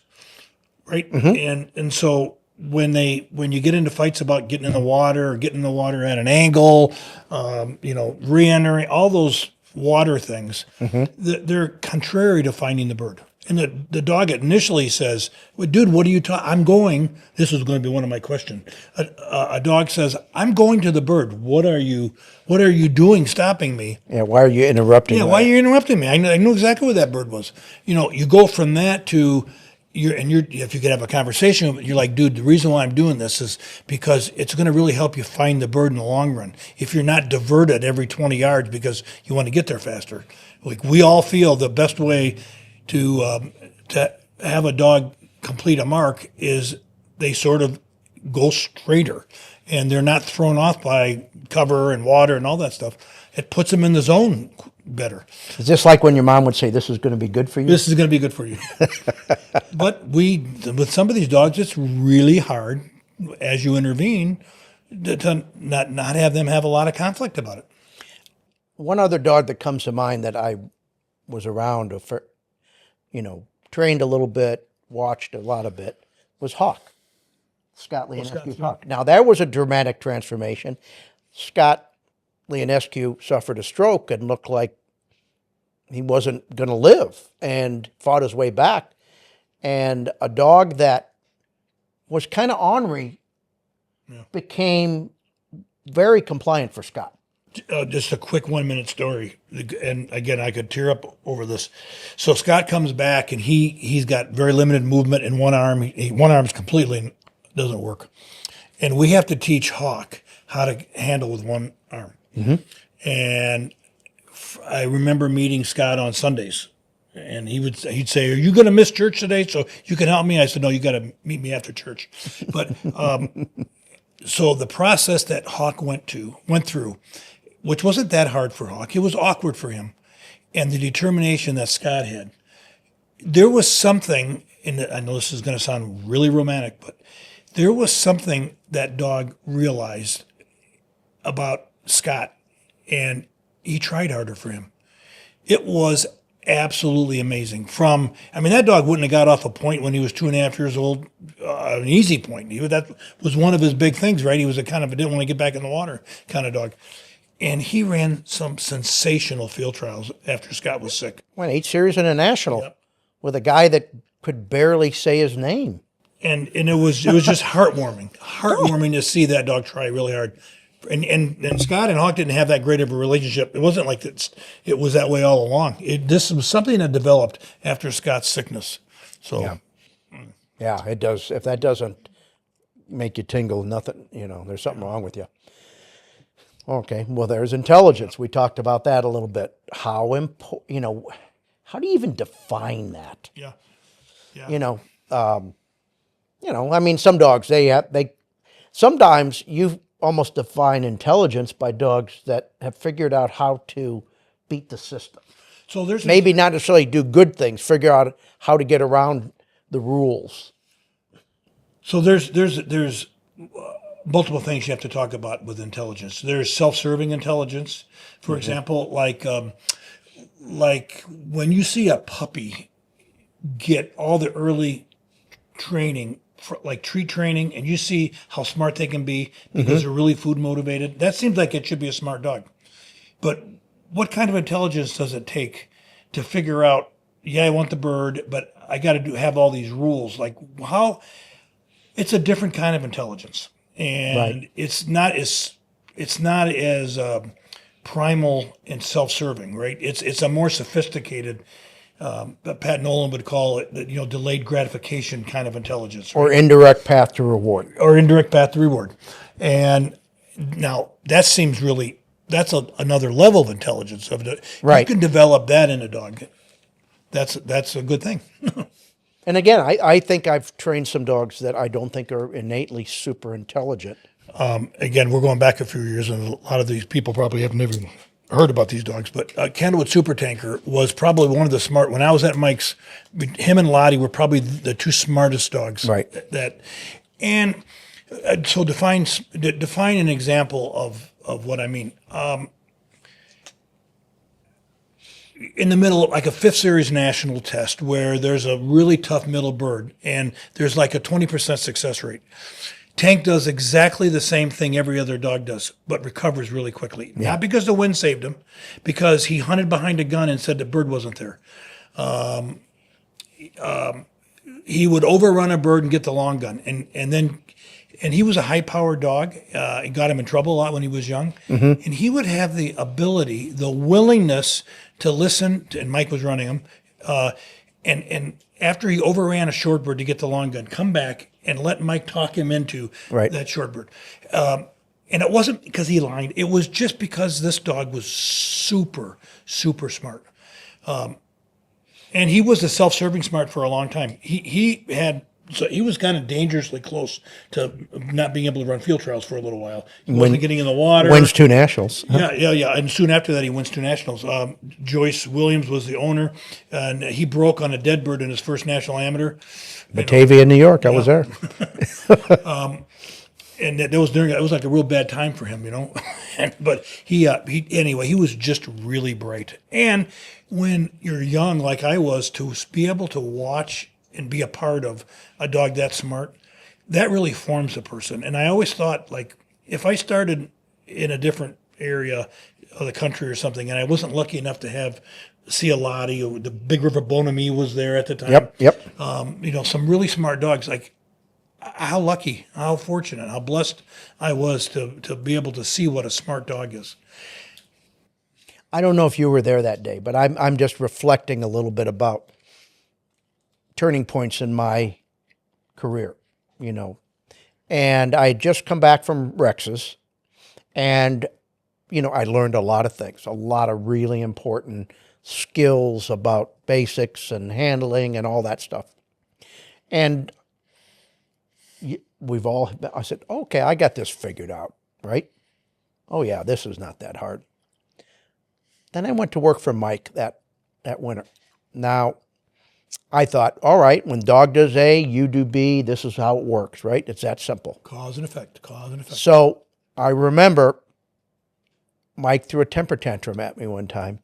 right? And so when you get into fights about getting in the water or getting in the water at an angle, re-entering, all those water things, they're contrary to finding the bird. And the dog initially says, well, dude, what are you talking? I'm going. This is going to be one of my questions. A dog says, I'm going to the bird. What are you doing stopping me? Yeah, why are you interrupting me? Yeah, why are you interrupting me? I knew exactly what that bird was. You go from that to, if you could have a conversation, you're like, dude, the reason why I'm doing this is because it's going to really help you find the bird in the long run. If you're not diverted every 20 yards because you want to get there faster. Like, we all feel the best way to have a dog complete a mark is they sort of go straighter and they're not thrown off by cover and water and all that stuff. It puts them in the zone better. Is this like when your mom would say, this is going to be good for you? This is going to be good for you. But with some of these dogs, it's really hard as you intervene to not have them have a lot of conflict about it. One other dog that comes to mind that I was around for, trained a little bit, watched a lot of it, was Hawk. Scott Leonescu's Hawk. Now, there was a dramatic transformation. Scott Leonescu suffered a stroke and looked like he wasn't going to live and fought his way back. And a dog that was kind of ornery became very compliant for Scott. Just a quick 1-minute story. And again, I could tear up over this. So Scott comes back and he's got very limited movement in one arm. One arm's completely doesn't work. And we have to teach Hawk how to handle with one arm. And I remember meeting Scott on Sundays. And he'd say, are you going to miss church today so you can help me? I said, no, you got to meet me after church. But so the process that Hawk went through, which wasn't that hard for Hawk, it was awkward for him. and the determination that Scott had. There was something, I know this is going to sound really romantic, but there was something that dog realized about Scott, and he tried harder for him. It was absolutely amazing. That dog wouldn't have got off a point when he was 2.5 years old, an easy point. That was one of his big things, right? He was a kind of didn't want to get back in the water kind of dog. And he ran some sensational field trials after Scott was sick. Won 8 series international Yep. with a guy that could barely say his name. And it was just heartwarming to see that dog try really hard. And Scott and Hawk didn't have that great of a relationship. It wasn't like it was that way all along. This was something that developed after Scott's sickness. So, Yeah, it does. If that doesn't make you tingle, nothing, there's something wrong with you. Okay, well, there's intelligence. We talked about that a little bit. How do you even define that? yeah. Some dogs, sometimes you almost define intelligence by dogs that have figured out how to beat the system. So there's Maybe not necessarily do good things, figure out how to get around the rules. So there's multiple things you have to talk about with intelligence. There's self-serving intelligence, for example, like when you see a puppy get all the early training, like treat training, and you see how smart they can be because they're really food motivated. That seems like it should be a smart dog. But what kind of intelligence does it take to figure out, yeah, I want the bird, but I got to have all these rules? Like how? It's a different kind of intelligence, and Right. it's not as primal and self-serving, right? It's a more sophisticated. Pat Nolan would call it, delayed gratification kind of intelligence, right? Or indirect path to reward. Or indirect path to reward. And now that seems that's another level of intelligence. Right. You can develop that in a dog. That's a good thing. And again, I think I've trained some dogs that I don't think are innately super intelligent. Again, we're going back a few years, and a lot of these people probably have never heard about these dogs. But Candlewood Super Tanker was probably one of the smart. When I was at Mike's, him and Lottie were probably the two smartest dogs. Right. So define an example of what I mean. In the middle of like a 5th series national test where there's a really tough middle bird and there's like a 20% success rate. Tank does exactly the same thing every other dog does, but recovers really quickly. Not because the wind saved him, because he hunted behind a gun and said the bird wasn't there. He would overrun a bird and get the long gun. And he was a high-powered dog. It got him in trouble a lot when he was young. And he would have the ability, the willingness to listen, and Mike was running him, and after he overran a short bird to get the long gun, come back and let Mike talk him into that short bird. And it wasn't because he lied. It was just because this dog was super, super smart. And he was a self-serving smart for a long time. So he was kind of dangerously close to not being able to run field trials for a little while. He wasn't getting in the water. Wins 2 nationals. Yeah. And soon after that, he wins 2 nationals. Joyce Williams was the owner, and he broke on a dead bird in his first national amateur. Batavia, New York. I was there. And it was like a real bad time for him, But he was just really bright. And when you're young, like I was, to be able to watch and be a part of a dog that smart, that really forms a person. And I always thought, like, if I started in a different area of the country or something, and I wasn't lucky enough to see a Lottie, or the Big River Bonamie was there at the time. Yep. Some really smart dogs. Like, how lucky, how fortunate, how blessed I was to be able to see what a smart dog is. I don't know if you were there that day, but I'm just reflecting a little bit about turning points in my career, And I had just come back from Rex's, and, I learned a lot of things, a lot of really important skills about basics and handling and all that stuff. And I said, okay, I got this figured out, right? Oh yeah, this is not that hard. Then I went to work for Mike that that winter. Now, I thought, all right, when dog does A, you do B. This is how it works, right? It's that simple. Cause and effect. Cause and effect. So I remember Mike threw a temper tantrum at me one time,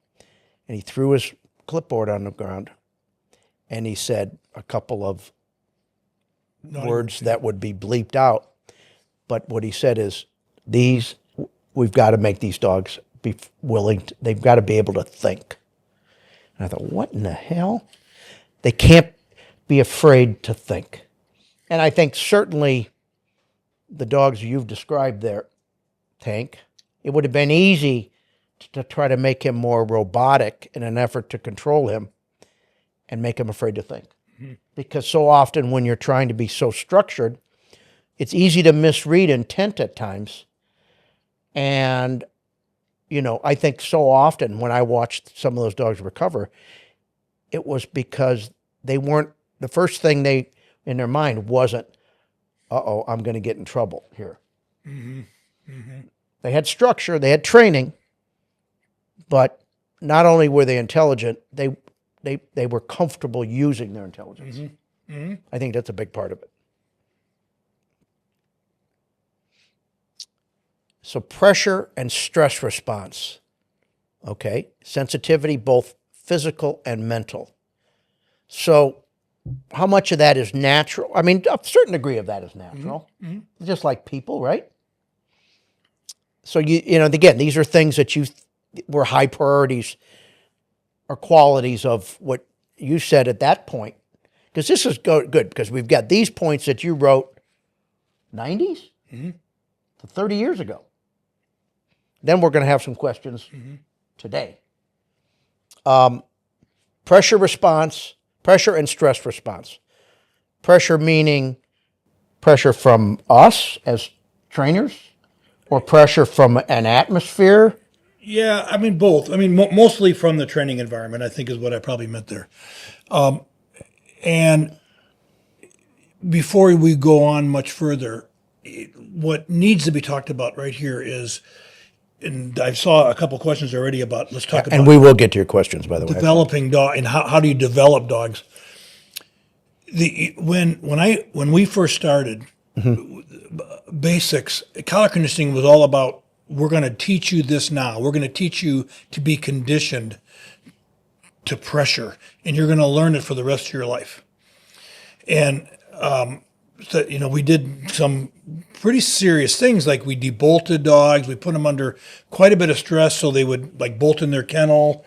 and he threw his clipboard on the ground, and he said a couple of words that would be bleeped out. But what he said is, we've got to make these dogs be willing to, they've got to be able to think. And I thought, what in the hell? They can't be afraid to think. And I think certainly the dogs you've described there, Tank, it would have been easy to try to make him more robotic in an effort to control him and make him afraid to think. Mm-hmm. Because so often when you're trying to be so structured, it's easy to misread intent at times. And, you know, I think so often when I watched some of those dogs recover, it was because they weren't, the first thing they, in their mind wasn't, uh-oh, I'm going to get in trouble here. Mm-hmm. Mm-hmm. They had structure, they had training, but not only were they intelligent, they were comfortable using their intelligence. Mm-hmm. Mm-hmm. I think that's a big part of it. So pressure and stress response, okay? Sensitivity, both physical and mental. So how much of that is natural? I mean, a certain degree of that is natural, mm-hmm. Just like people, right? So, you know, again, these are things that were high priorities or qualities of what you said at that point. Because this is good because we've got these points that you wrote 90s mm-hmm. to 30 years ago. Then we're going to have some questions mm-hmm. today. Pressure response, pressure and stress response. Pressure meaning pressure from us as trainers or pressure from an atmosphere? Yeah, I mean, both. I mean, mostly from the training environment, I think is what I probably meant there. And before we go on much further, what needs to be talked about right here is, and I saw a couple questions already about, let's talk about. And we will get to your questions, by the way. Developing dog, and how do you develop dogs? When we first started, mm-hmm. basics, collar conditioning was all about, we're going to teach you this now. We're going to teach you to be conditioned to pressure, and you're going to learn it for the rest of your life. And so, you know, we did some pretty serious things, like we debolted dogs. We put them under quite a bit of stress so they would like bolt in their kennel.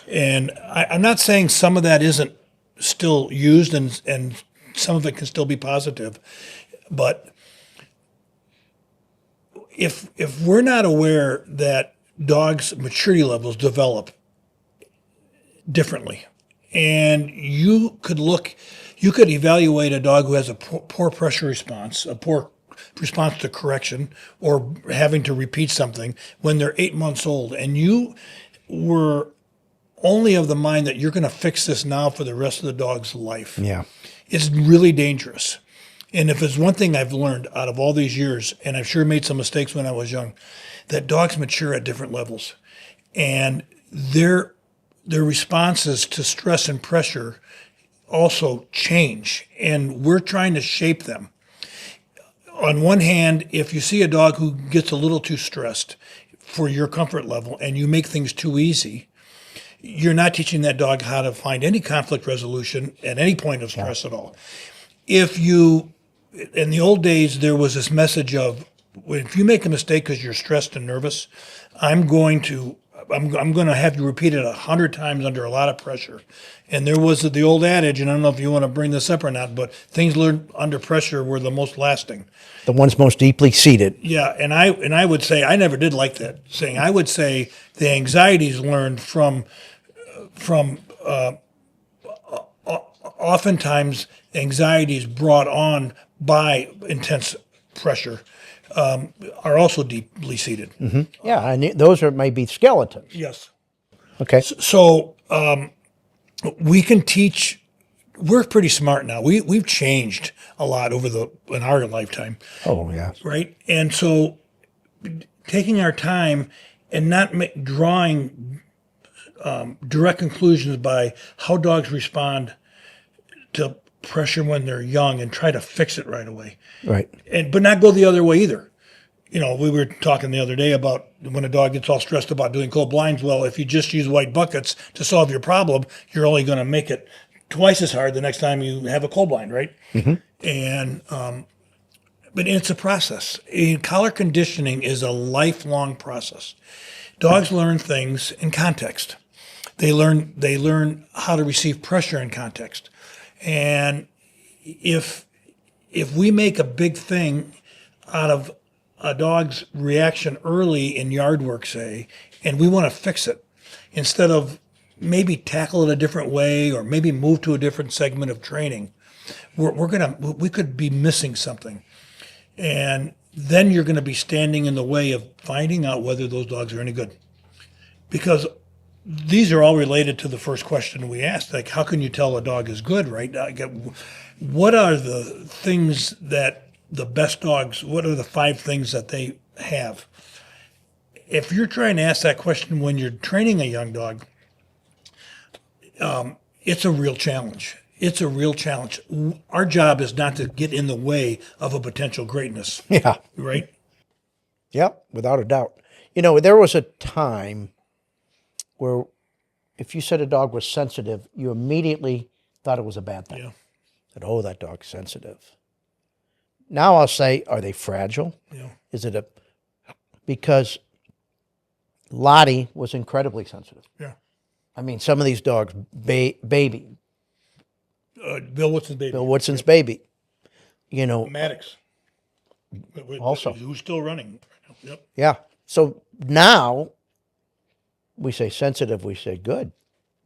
And I'm not saying some of that isn't still used, and some of it can still be positive, but if we're not aware that dogs' maturity levels develop differently, and you could evaluate a dog who has a poor pressure response, a poor response to correction, or having to repeat something when they're 8 months old, and you were only of the mind that you're going to fix this now for the rest of the dog's life. Yeah. It's really dangerous. And if there's one thing I've learned out of all these years, and I've sure made some mistakes when I was young, that dogs mature at different levels. And their responses to stress and pressure also change. And we're trying to shape them. On one hand, if you see a dog who gets a little too stressed for your comfort level and you make things too easy, you're not teaching that dog how to find any conflict resolution at any point of stress at all. In the old days, there was this message of, if you make a mistake because you're stressed and nervous, I'm going to have you repeat it 100 times under a lot of pressure. And there was the old adage, and I don't know if you want to bring this up or not, but things learned under pressure were the most lasting. The ones most deeply seated. Yeah, and I would say, I never did like that saying. I would say the anxieties learned from oftentimes anxieties brought on by intense pressure are also deeply seated. Mm-hmm. Yeah, and those are maybe skeletons. Yes. Okay. So we can teach. We're pretty smart now. We've changed a lot in our lifetime. Oh yeah. Right, and so taking our time and not drawing direct conclusions by how dogs respond to pressure when they're young and try to fix it right away, Right. but not go the other way either. We were talking the other day about when a dog gets all stressed about doing cold blinds. Well, if you just use white buckets to solve your problem, you're only going to make it twice as hard the next time you have a cold blind, right? And but it's a process. Collar conditioning is a lifelong process. Dogs learn things in context. They learn how to receive pressure in context. And if we make a big thing out of a dog's reaction early in yard work, say, and we want to fix it, instead of maybe tackle it a different way or maybe move to a different segment of training, we could be missing something. And then you're going to be standing in the way of finding out whether those dogs are any good. Because these are all related to the first question we asked, like, how can you tell a dog is good, right? What are the things that the best dogs, what are the 5 things that they have? If you're trying to ask that question when you're training a young dog, it's a real challenge. It's a real challenge. Our job is not to get in the way of a potential greatness, Yeah. right? Yep, without a doubt. There was a time where if you said a dog was sensitive, you immediately thought it was a bad thing. Yeah. Said, oh, that dog's sensitive. Now I'll say, are they fragile? Yeah. Is it because Lottie was incredibly sensitive. Yeah. I mean, some of these dogs, baby, Bill Woodson's baby. Bill Woodson's baby, Maddox. Also. Who's still running. Yep. yeah. So now we say sensitive, we say good.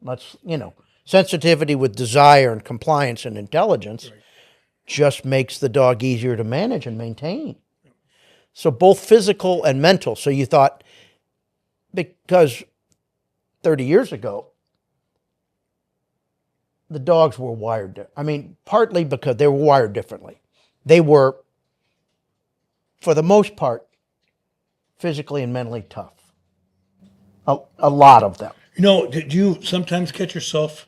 Let's, sensitivity with desire and compliance and intelligence just makes the dog easier to manage and maintain. So both physical and mental. So you thought, because 30 years ago, the dogs were wired. Partly because they were wired differently. They were, for the most part, physically and mentally tough. A lot of them. Did you sometimes catch yourself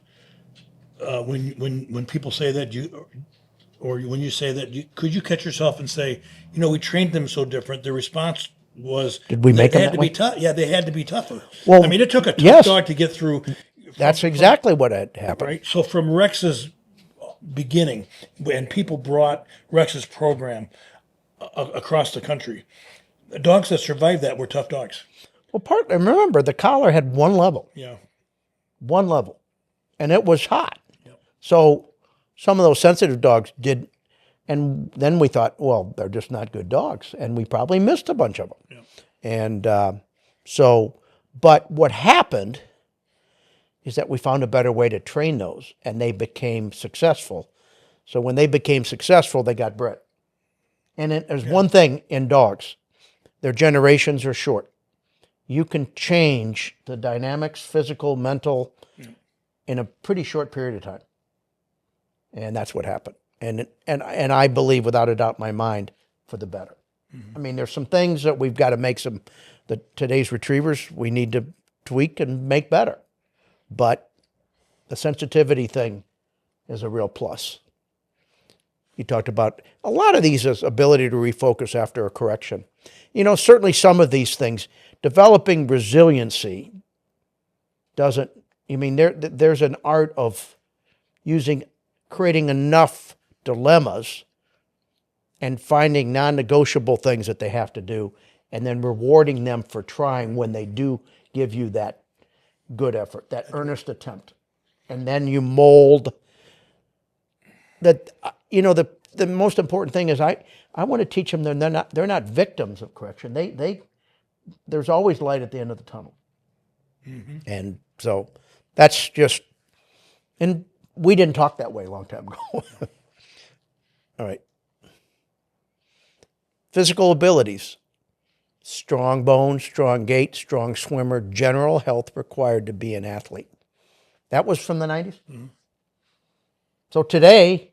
when people say that, or when you say that, could you catch yourself and say, we trained them so different, the response was, did we make they them had that to way? be tough. Yeah, they had to be tougher. Well, it took a tough yes. dog to get through. That's exactly what had happened. Right. So from Rex's beginning, when people brought Rex's program across the country, the dogs that survived that were tough dogs. Well, remember, the collar had one level. Yeah. One level. And it was hot. Yep. So some of those sensitive dogs did, and then we thought, well, they're just not good dogs. And we probably missed a bunch of them. Yep. And but what happened is that we found a better way to train those, and they became successful. So when they became successful, they got bred. And there's one thing in dogs, their generations are short. You can change the dynamics, physical, mental, in a pretty short period of time. And that's what happened. And I believe, without a doubt in my mind, for the better. Mm-hmm. There's some things that we've got to make today's retrievers, we need to tweak and make better. But the sensitivity thing is a real plus. You talked about a lot of these as ability to refocus after a correction. Certainly some of these things, developing resiliency doesn't, there's an art of creating enough dilemmas and finding non-negotiable things that they have to do, and then rewarding them for trying when they do give you that good effort, that earnest attempt. And then you mold that. The most important thing is I want to teach them that they're not victims of correction. There's always light at the end of the tunnel. Mm-hmm. And so that's just, and we didn't talk that way a long time ago. All right. Physical abilities: strong bones, strong gait, strong swimmer, general health required to be an athlete. That was from the 90s. Mm-hmm. So today,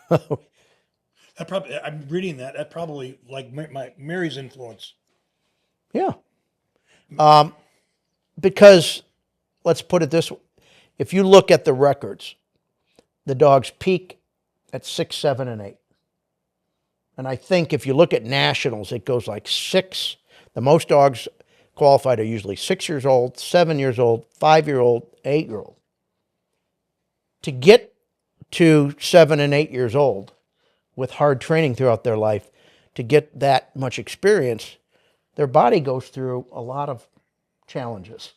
I'm reading that. That probably like Mary's influence. Yeah. Because let's put it this way. If you look at the records, the dogs peak at 6, 7, and 8. And I think if you look at nationals, it goes like 6. The most dogs qualified are usually 6 years old, 7 years old, 5-year-old, 8-year-old. To get to 7 and 8 years old with hard training throughout their life, to get that much experience, their body goes through a lot of challenges.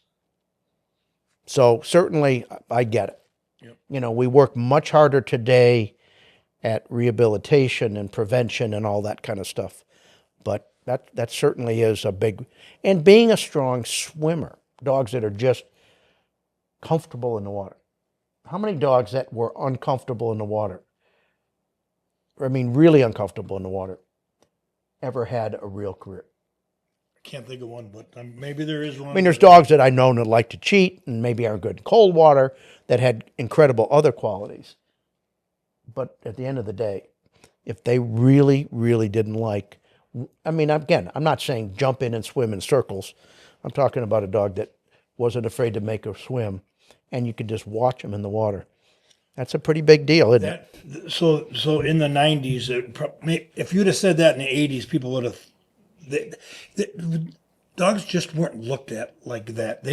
So certainly I get it. Yep. You know, we work much harder today at rehabilitation and prevention and all that kind of stuff. But that certainly is a big, and being a strong swimmer, dogs that are just comfortable in the water. How many dogs that were uncomfortable in the water, I mean really uncomfortable in the water, ever had a real career? I can't think of one, but maybe there is one. I mean, there's dogs that I know that like to cheat and maybe aren't good in cold water that had incredible other qualities. But at the end of the day, if they really, really didn't like, I mean, again, I'm not saying jump in and swim in circles. I'm talking about a dog that wasn't afraid to make a swim, and you could just watch them in the water. That's a pretty big deal, isn't it? So in the 90s, if you'd have said that in the 80s, people would have. Dogs just weren't looked at like that.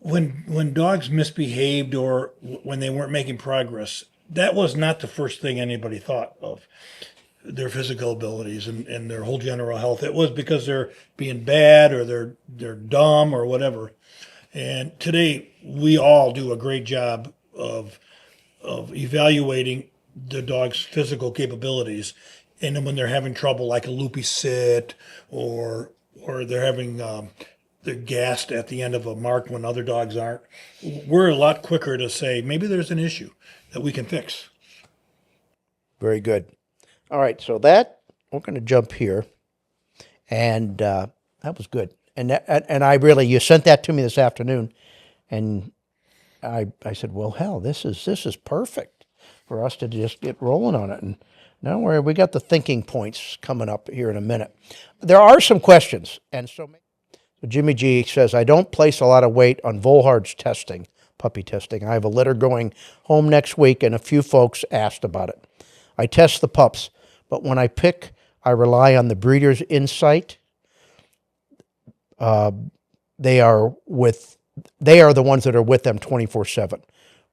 When dogs misbehaved or when they weren't making progress, that was not the first thing anybody thought of. Their physical abilities and their whole general health. It was because they're being bad or they're dumb or whatever. And today we all do a great job of evaluating the dog's physical capabilities. And then when they're having trouble, like a loopy sit, or they're having they're gassed at the end of a mark when other dogs aren't, we're a lot quicker to say maybe there's an issue that we can fix. Very good. All right, so we're going to jump here, and that was good. And I really, you sent that to me this afternoon, and I said, well, hell, this is perfect for us to just get rolling on it. And now we got the thinking points coming up here in a minute. There are some questions, and so Jimmy G says, I don't place a lot of weight on Volhard's testing, puppy testing. I have a litter going home next week, and a few folks asked about it. I test the pups, but when I pick, I rely on the breeder's insight. They are the ones that are with them 24/7.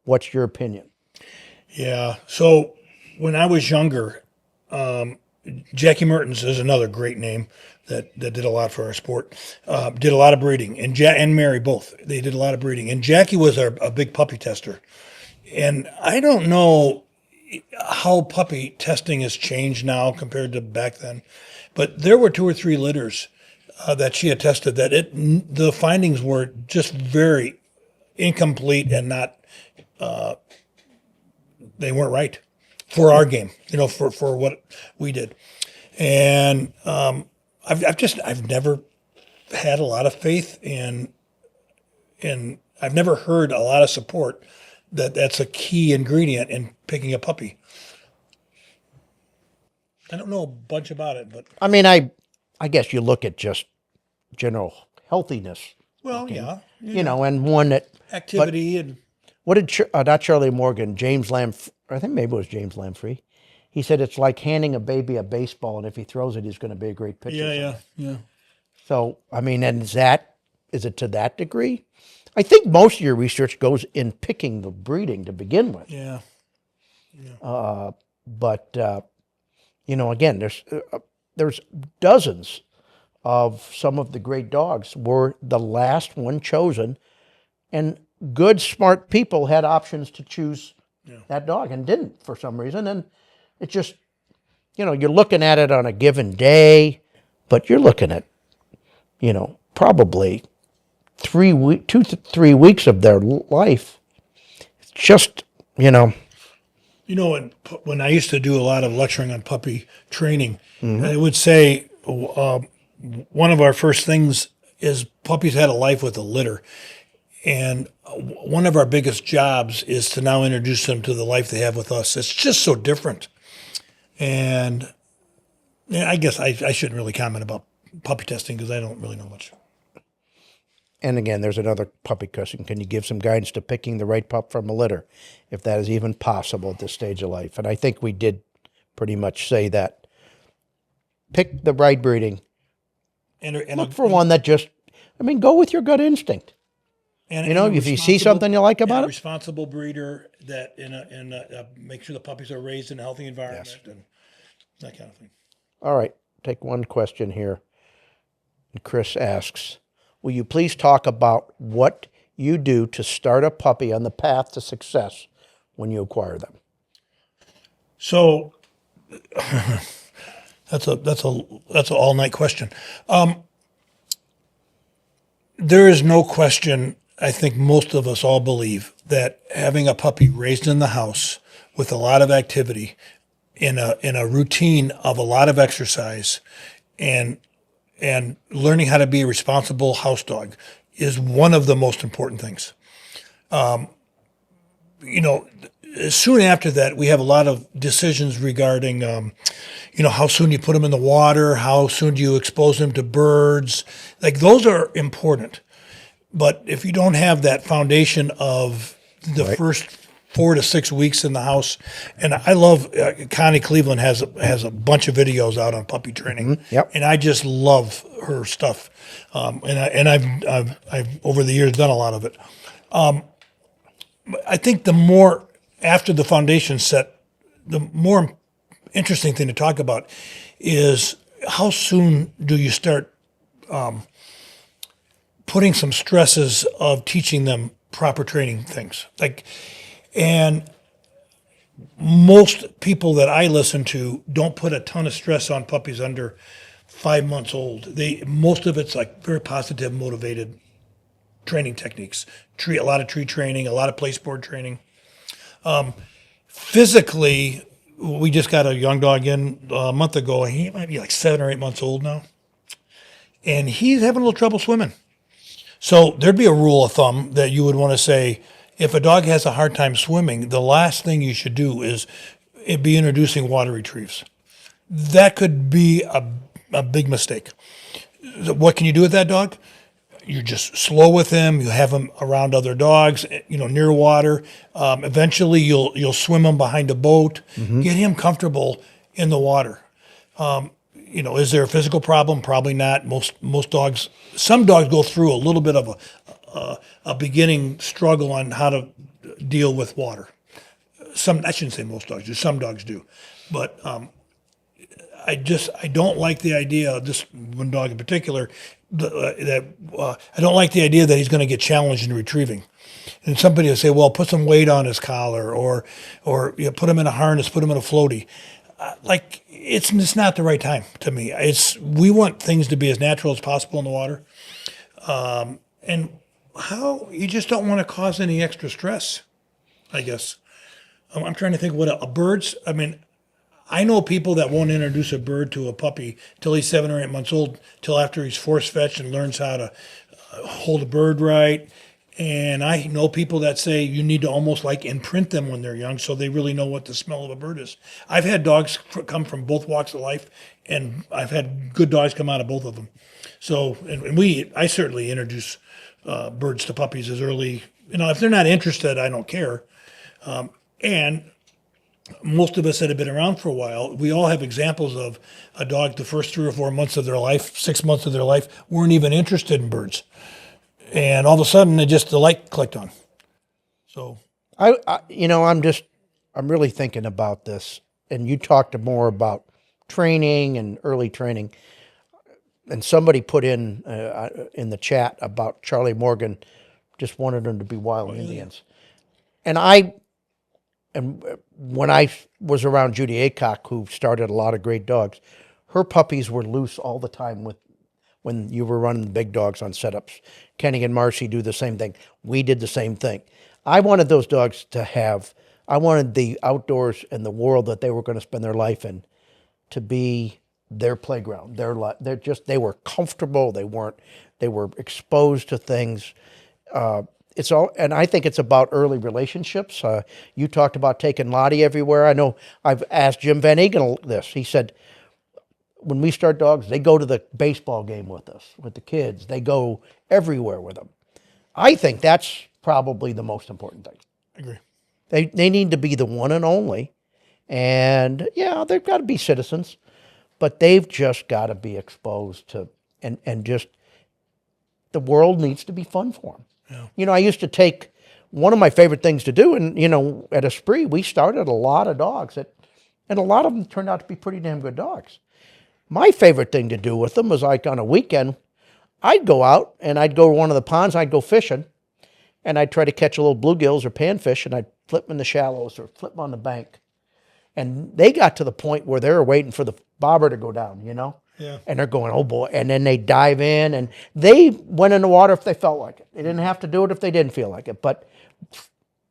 What's your opinion? Yeah. So when I was younger, Jackie Mertens is another great name that did a lot for our sport. Did a lot of breeding, and Mary both. They did a lot of breeding, and Jackie was a big puppy tester. And I don't know how puppy testing has changed now compared to back then, but there were 2 or 3 litters that she had tested that the findings were just very incomplete and not they weren't right for our game, for what we did. And I've never had a lot of faith in I've never heard a lot of support that's a key ingredient in picking a puppy. I don't know a bunch about it, but I mean, I guess you look at just general healthiness. well, yeah, And one that activity and what did not Charlie Morgan, James Lamb, I think maybe it was James Lamprey. He said it's like handing a baby a baseball, and if he throws it, he's going to be a great pitcher. Yeah. So I mean, and is it to that degree? I think most of your research goes in picking the breeding to begin with. Yeah. But again, there's dozens of some of the great dogs were the last one chosen, and good, smart people had options to choose that dog and didn't for some reason. And it just, you're looking at it on a given day, but you're looking at, probably 2 to 3 weeks of their life. It's just, When I used to do a lot of lecturing on puppy training, I would say one of our first things is puppies had a life with a litter. And one of our biggest jobs is to now introduce them to the life they have with us. It's just so different. And I guess I shouldn't really comment about puppy testing because I don't really know much. And again, there's another puppy question. Can you give some guidance to picking the right pup from a litter, if that is even possible at this stage of life? And I think we did pretty much say that. Pick the right breeding. And Look for one that just, go with your gut instinct. and You know, and a if you see responsible- something you like about and a it. responsible breeder that make sure the puppies are raised in a healthy environment and that kind of thing. All right, take one question here. And Chris asks, will you please talk about what you do to start a puppy on the path to success when you acquire them? So that's an all night question. There is no question. I think most of us all believe that having a puppy raised in the house with a lot of activity, in a routine of a lot of exercise, and learning how to be a responsible house dog is one of the most important things. Soon after that, we have a lot of decisions regarding, how soon you put them in the water, how soon do you expose them to birds. Like, those are important. But if you don't have that foundation of the first 4 to 6 weeks in the house, and I love Connie Cleveland has a bunch of videos out on puppy training, Yep. and I just love her stuff. And I've over the years done a lot of it. I think the more after the foundation set, the more interesting thing to talk about is how soon do you start putting some stresses of teaching them proper training things. And most people that I listen to don't put a ton of stress on puppies under 5 months old. Most of it's like very positive, motivated training techniques. A lot of tree training, a lot of place board training. Physically, we just got a young dog in a month ago. He might be like 7 or 8 months old now. And he's having a little trouble swimming. So there'd be a rule of thumb that you would want to say, if a dog has a hard time swimming, the last thing you should do is be introducing water retrieves. That could be a big mistake. What can you do with that dog? You're just slow with him. You have him around other dogs, near water. Eventually, you'll swim him behind a boat. Get him comfortable in the water. Is there a physical problem? Probably not. Most dogs. Some dogs go through a little bit of a beginning struggle on how to deal with water. I shouldn't say most dogs do. Some dogs do, but I don't like the idea. This one dog in particular, I don't like the idea that he's going to get challenged in retrieving. And somebody will say, "Well, put some weight on his collar, or put him in a harness, put him in a floaty." It's not the right time to me. We want things to be as natural as possible in the water, and how you just don't want to cause any extra stress. I guess I'm trying to think what birds. I mean, I know people that won't introduce a bird to a puppy till he's 7 or 8 months old, till after he's force fetched and learns how to hold a bird right. And I know people that say you need to almost imprint them when they're young so they really know what the smell of a bird is. I've had dogs come from both walks of life, and I've had good dogs come out of both of them. So, I certainly introduce birds to puppies as early, if they're not interested, I don't care. And most of us that have been around for a while, we all have examples of a dog the first 3 or 4 months of their life, 6 months of their life, weren't even interested in birds. And all of a sudden, the light clicked on. So I'm really thinking about this. And you talked more about training and early training. And somebody put in the chat about Charlie Morgan just wanted them to be wild Indians. And when I was around Judy Aycock, who started a lot of great dogs, her puppies were loose all the time when you were running the big dogs on setups. Kenny and Marcy do the same thing. We did the same thing. I wanted those dogs I wanted the outdoors and the world that they were going to spend their life in to be their playground. They were comfortable. They were exposed to things. And I think it's about early relationships. You talked about taking Lottie everywhere. I know I've asked Jim Van Eagle this. He said, when we start dogs, they go to the baseball game with us, with the kids. They go everywhere with them. I think that's probably the most important thing. I agree. They need to be the one and only. And yeah, they've got to be citizens, but they've just got to be exposed to, and just, the world needs to be fun for them. Yeah. You know, I used to take, one of my favorite things to do, and, you know, at Esprit, we started a lot of dogs, and a lot of them turned out to be pretty damn good dogs. My favorite thing to do with them was, like, on a weekend, I'd go out and I'd go to one of the ponds, I'd go fishing, and I'd try to catch a little bluegills or panfish, and I'd flip them in the shallows or flip them on the bank. And they got to the point where they were waiting for the bobber to go down, you know? Yeah. And they're going, oh boy. And then they dive in, and they went in the water if they felt like it. They didn't have to do it if they didn't feel like it, but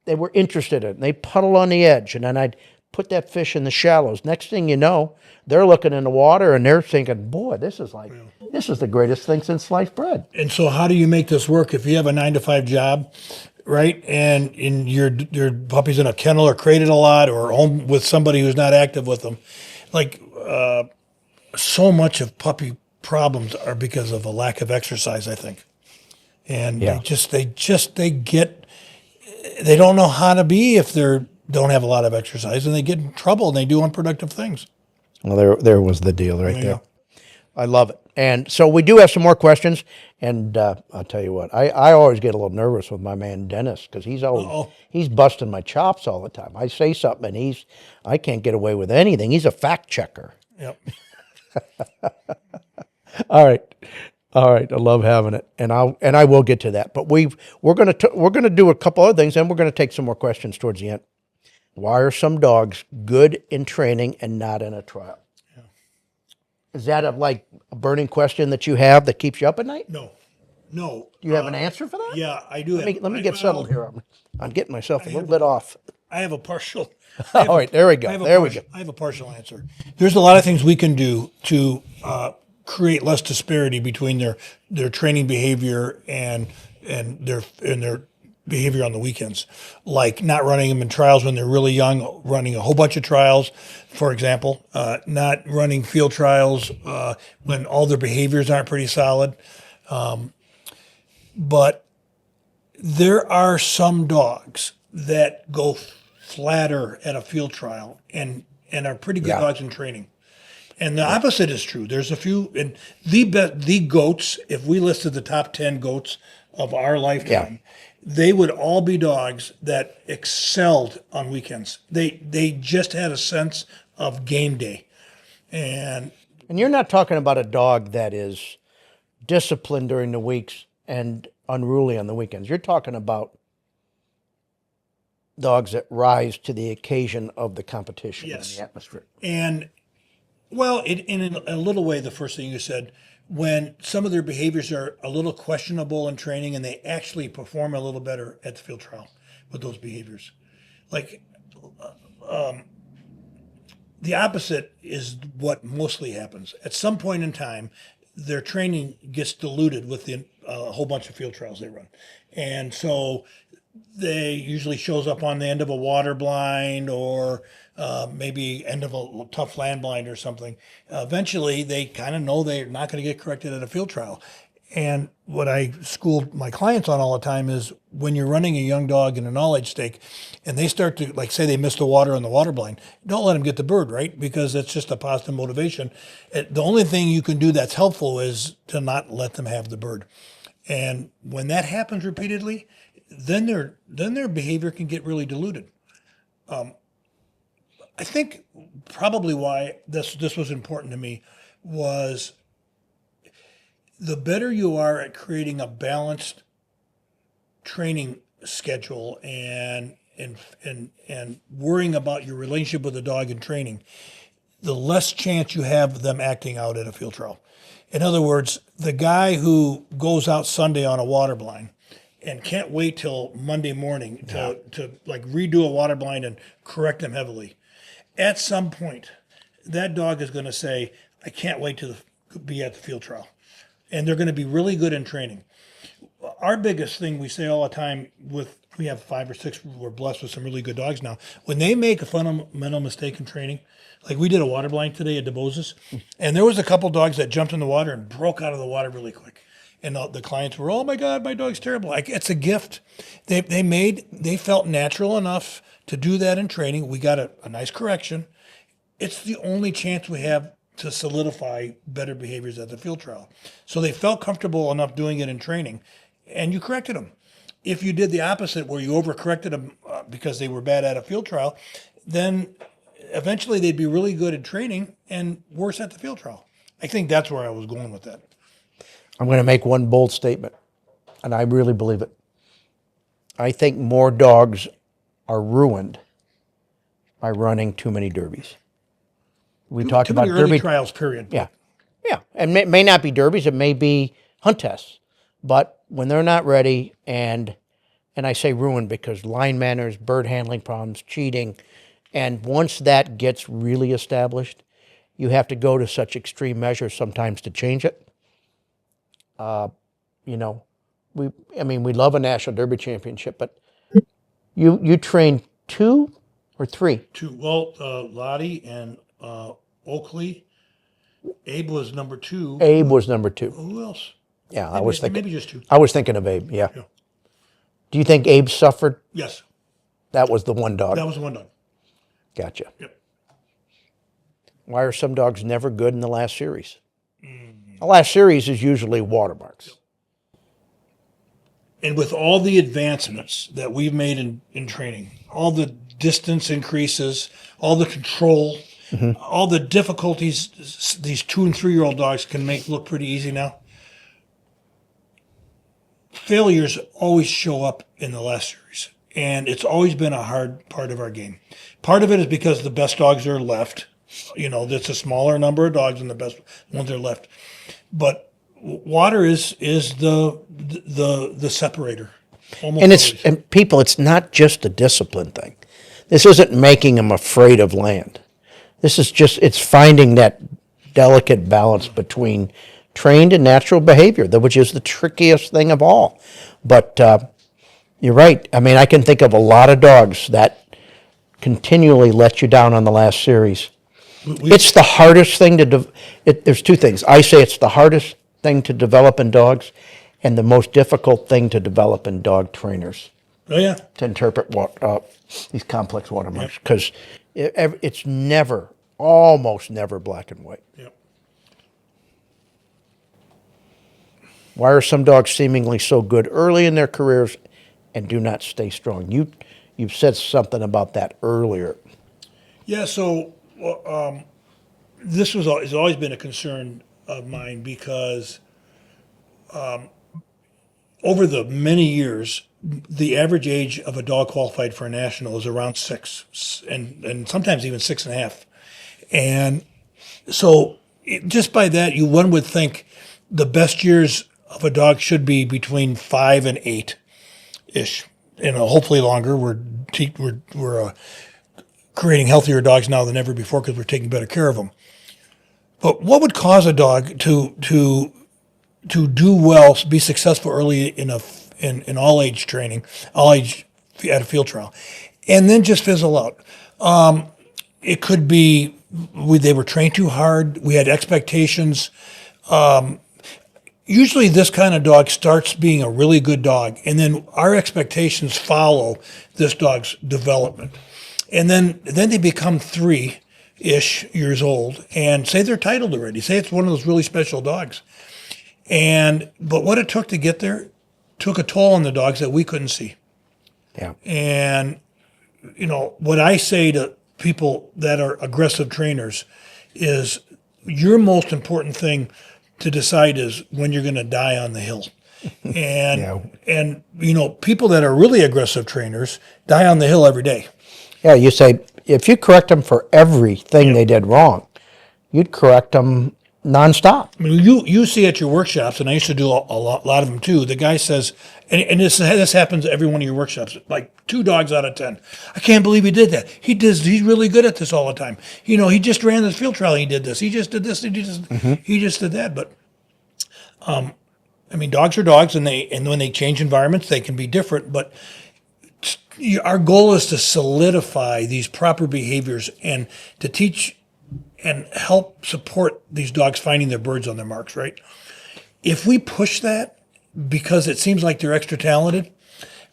they were interested in it. They puddled on the edge, and then I'd put that fish in the shallows. Next thing you know, they're looking in the water and they're thinking, boy, this is the greatest thing since sliced bread. And so how do you make this work if you have a 9-to-5 job, right? And your puppy's in a kennel or crated a lot, or home with somebody who's not active with them. Like, so much of puppy problems are because of a lack of exercise, I think. And Yeah. they don't know how to be if they don't have a lot of exercise, and they get in trouble and they do unproductive things. Well, there was the deal right There you there. go. I love it. And so we do have some more questions. And I'll tell you what, I always get a little nervous with my man Dennis, because he's busting my chops all the time. I say something and I can't get away with anything. He's a fact checker. Yep. All right. I love having it, and I will get to that. But we're gonna do a couple other things, and we're gonna take some more questions towards the end. Why are some dogs good in training and not in a trial? Yeah. Is that a burning question that you have that keeps you up at night? No. Do you have an answer for that? Yeah, I do. Let me get settled here. I'm getting myself a little bit off. I have a partial. All right, there we go. There we go. I have a partial answer. There's a lot of things we can do to create less disparity between their training behavior and their behavior on the weekends, like not running them in trials when they're really young, running a whole bunch of trials, for example, not running field trials when all their behaviors aren't pretty solid. But there are some dogs that go flatter at a field trial and are pretty good dogs in training. And the opposite is true. There's a few, and the goats, if we listed the top 10 goats of our lifetime, they would all be dogs that excelled on weekends. They just had a sense of game day. And you're not talking about a dog that is disciplined during the weeks and unruly on the weekends. You're talking about dogs that rise to the occasion of the competition and the atmosphere. And, well, in a little way, the first thing you said, when some of their behaviors are a little questionable in training and they actually perform a little better at the field trial with those behaviors. Like, the opposite is what mostly happens. At some point in time, their training gets diluted with a whole bunch of field trials they run. And so they usually shows up on the end of a water blind or maybe end of a tough land blind or something. Eventually, they kind of know they're not going to get corrected at a field trial. And what I school my clients on all the time is when you're running a young dog in an all-age stake and they start to, like, say they missed the water on the water blind, don't let them get the bird, right? Because it's just a positive motivation. The only thing you can do that's helpful is to not let them have the bird. And when that happens repeatedly, then their behavior can get really diluted. I think probably why this was important to me was the better you are at creating a balanced training schedule and worrying about your relationship with the dog in training, the less chance you have of them acting out at a field trial. In other words, the guy who goes out Sunday on a water blind and can't wait till Monday morning to like redo a water blind and correct them heavily, at some point, that dog is going to say, I can't wait to be at the field trial. And they're going to be really good in training. Our biggest thing we say all the time with we have 5 or 6. We're blessed with some really good dogs now. When they make a fundamental mistake in training, like we did a water blind today at DeBose's, and there was a couple dogs that jumped in the water and broke out of the water really quick. And the clients were, "Oh my God, my dog's terrible." Like, it's a gift. They felt natural enough to do that in training. We got a nice correction. It's the only chance we have to solidify better behaviors at the field trial. So they felt comfortable enough doing it in training, and you corrected them. If you did the opposite, where you overcorrected them because they were bad at a field trial, then eventually they'd be really good at training and worse at the field trial. I think that's where I was going with that. I'm going to make one bold statement, and I really believe it. I think more dogs are ruined by running too many derbies. We talked Too about many early derby trials, period. Yeah, yeah, and may not be derbies. It may be hunt tests, but when they're not ready, and I say ruined because line manners, bird handling problems, cheating, and once that gets really established, you have to go to such extreme measures sometimes to change it. You know, we love a national derby championship, but you train 2 or 3? 2. Well, Lottie and Oakley. Abe was number 2. Abe was number 2. Who else? Yeah, Maybe just 2. I was thinking of Abe. Yeah. Yeah. Do you think Abe suffered? Yes, That was the one dog. that was the one dog. Gotcha. Yep. Why are some dogs never good in the last series? The last series is usually watermarks. And with all the advancements that we've made in training, all the distance increases, all the control, all the difficulties these 2 and 3-year-old dogs can make look pretty easy now, failures always show up in the last series. And it's always been a hard part of our game. Part of it is because the best dogs are left. You know, that's a smaller number of dogs and the best ones are left. But water is the separator. Almost And always. and people, it's not just a discipline thing. This isn't making them afraid of land. This is just, it's finding that delicate balance between trained and natural behavior, which is the trickiest thing of all. But you're right. I mean, I can think of a lot of dogs that continually let you down on the last series. It's the hardest thing to there's 2 things. I say it's the hardest thing to develop in dogs and the most difficult thing to develop in dog trainers, Oh, yeah. to interpret these complex watermarks, because it's almost never black and white. Yep. Why are some dogs seemingly so good early in their careers and do not stay strong? You've said something about that earlier. Yeah, so this has always been a concern of mine because over the many years, the average age of a dog qualified for a national is around 6, and sometimes even 6.5. And so just by that, one would think the best years of a dog should be between 5 and 8-ish. You know, hopefully longer. We're creating healthier dogs now than ever before because we're taking better care of them. But what would cause a dog to do well, be successful early in all age training, all age at a field trial, and then just fizzle out? It could be they were trained too hard. We had expectations. Usually this kind of dog starts being a really good dog, and then our expectations follow this dog's development. And then they become 3-ish years old, and say they're titled already. Say it's one of those really special dogs. But what it took to get there took a toll on the dogs that we couldn't see. Yeah. And, you know, what I say to people that are aggressive trainers is your most important thing to decide is when you're going to die on the hill. And you know, people that are really aggressive trainers die on the hill every day. Yeah, you say, if you correct them for everything they did wrong, you'd correct them nonstop. I mean, you see at your workshops, and I used to do a lot of them too. The guy says, and this happens at every one of your workshops, like 2 dogs out of 10. I can't believe he did that. He's really good at this all the time. You know, he just ran this field trial. He did this. He just did this. He just did that. But, I mean, dogs are dogs, and when they change environments, they can be different. But our goal is to solidify these proper behaviors and to teach and help support these dogs finding their birds on their marks, right? If we push that because it seems like they're extra talented,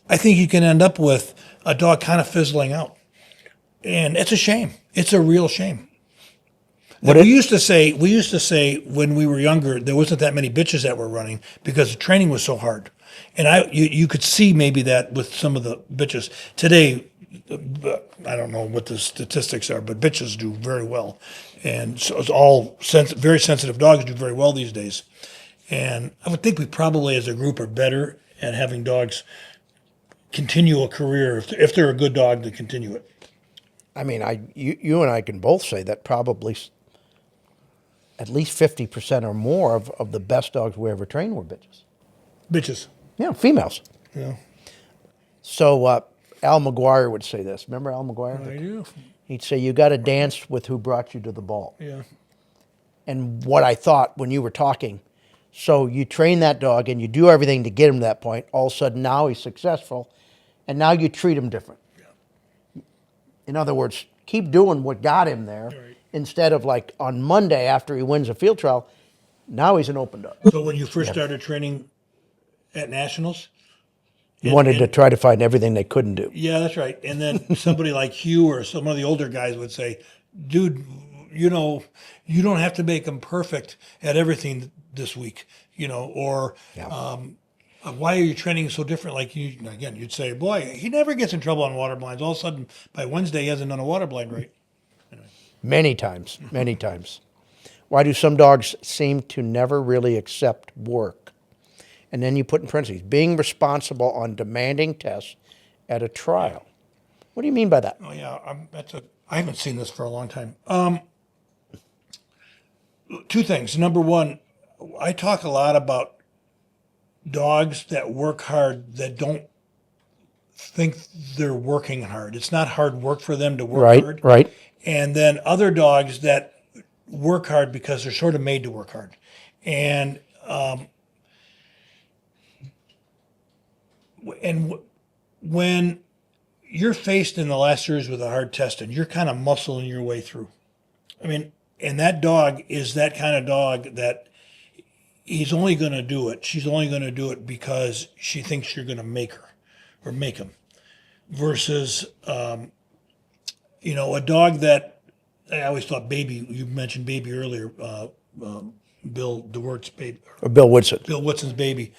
I think you can end up with a dog kind of fizzling out. And it's a shame. It's a real shame. We used to say when we were younger, there wasn't that many bitches that were running because the training was so hard. And you could see maybe that with some of the bitches. Today, I don't know what the statistics are, but bitches do very well. And so it's all very sensitive dogs do very well these days. And I would think we probably as a group are better at having dogs continue a career if they're a good dog to continue it. I mean, you and I can both say that probably at least 50% or more of the best dogs we ever trained were bitches. Bitches. Yeah, females. Yeah. So Al McGuire would say this. Remember Al McGuire? I do. He'd say, you got to dance with who brought you to the ball. Yeah. And what I thought when you were talking, so you train that dog and you do everything to get him to that point. All of a sudden now he's successful, and now you treat him different. Yeah. In other words, keep doing what got him there instead of like on Monday after he wins a field trial, now he's an open dog. So when you first started training at Nationals? You wanted to try to find everything they couldn't do. Yeah, that's right. And then somebody like Hugh or some of the older guys would say, dude, you don't have to make them perfect at everything this week, or why are you training so different? Like you'd say, boy, he never gets in trouble on water blinds. All of a sudden, by Wednesday, he hasn't done a water blind right. Anyway. Many times. Why do some dogs seem to never really accept work? And then you put in parentheses, being responsible on demanding tests at a trial. What do you mean by that? Oh yeah, I haven't seen this for a long time. Two things. Number one, I talk a lot about dogs that work hard that don't think they're working hard. It's not hard work for them to work hard. Right. And then other dogs that work hard because they're sort of made to work hard. And when you're faced in the last series with a hard test and you're kind of muscling your way through, I mean, and that dog is that kind of dog that he's only going to do it. She's only going to do it because she thinks you're going to make her or make him. Versus, a dog that I always thought Baby. You mentioned Baby earlier. Bill DeWert's baby. Or Bill Woodson. Bill Woodson's baby.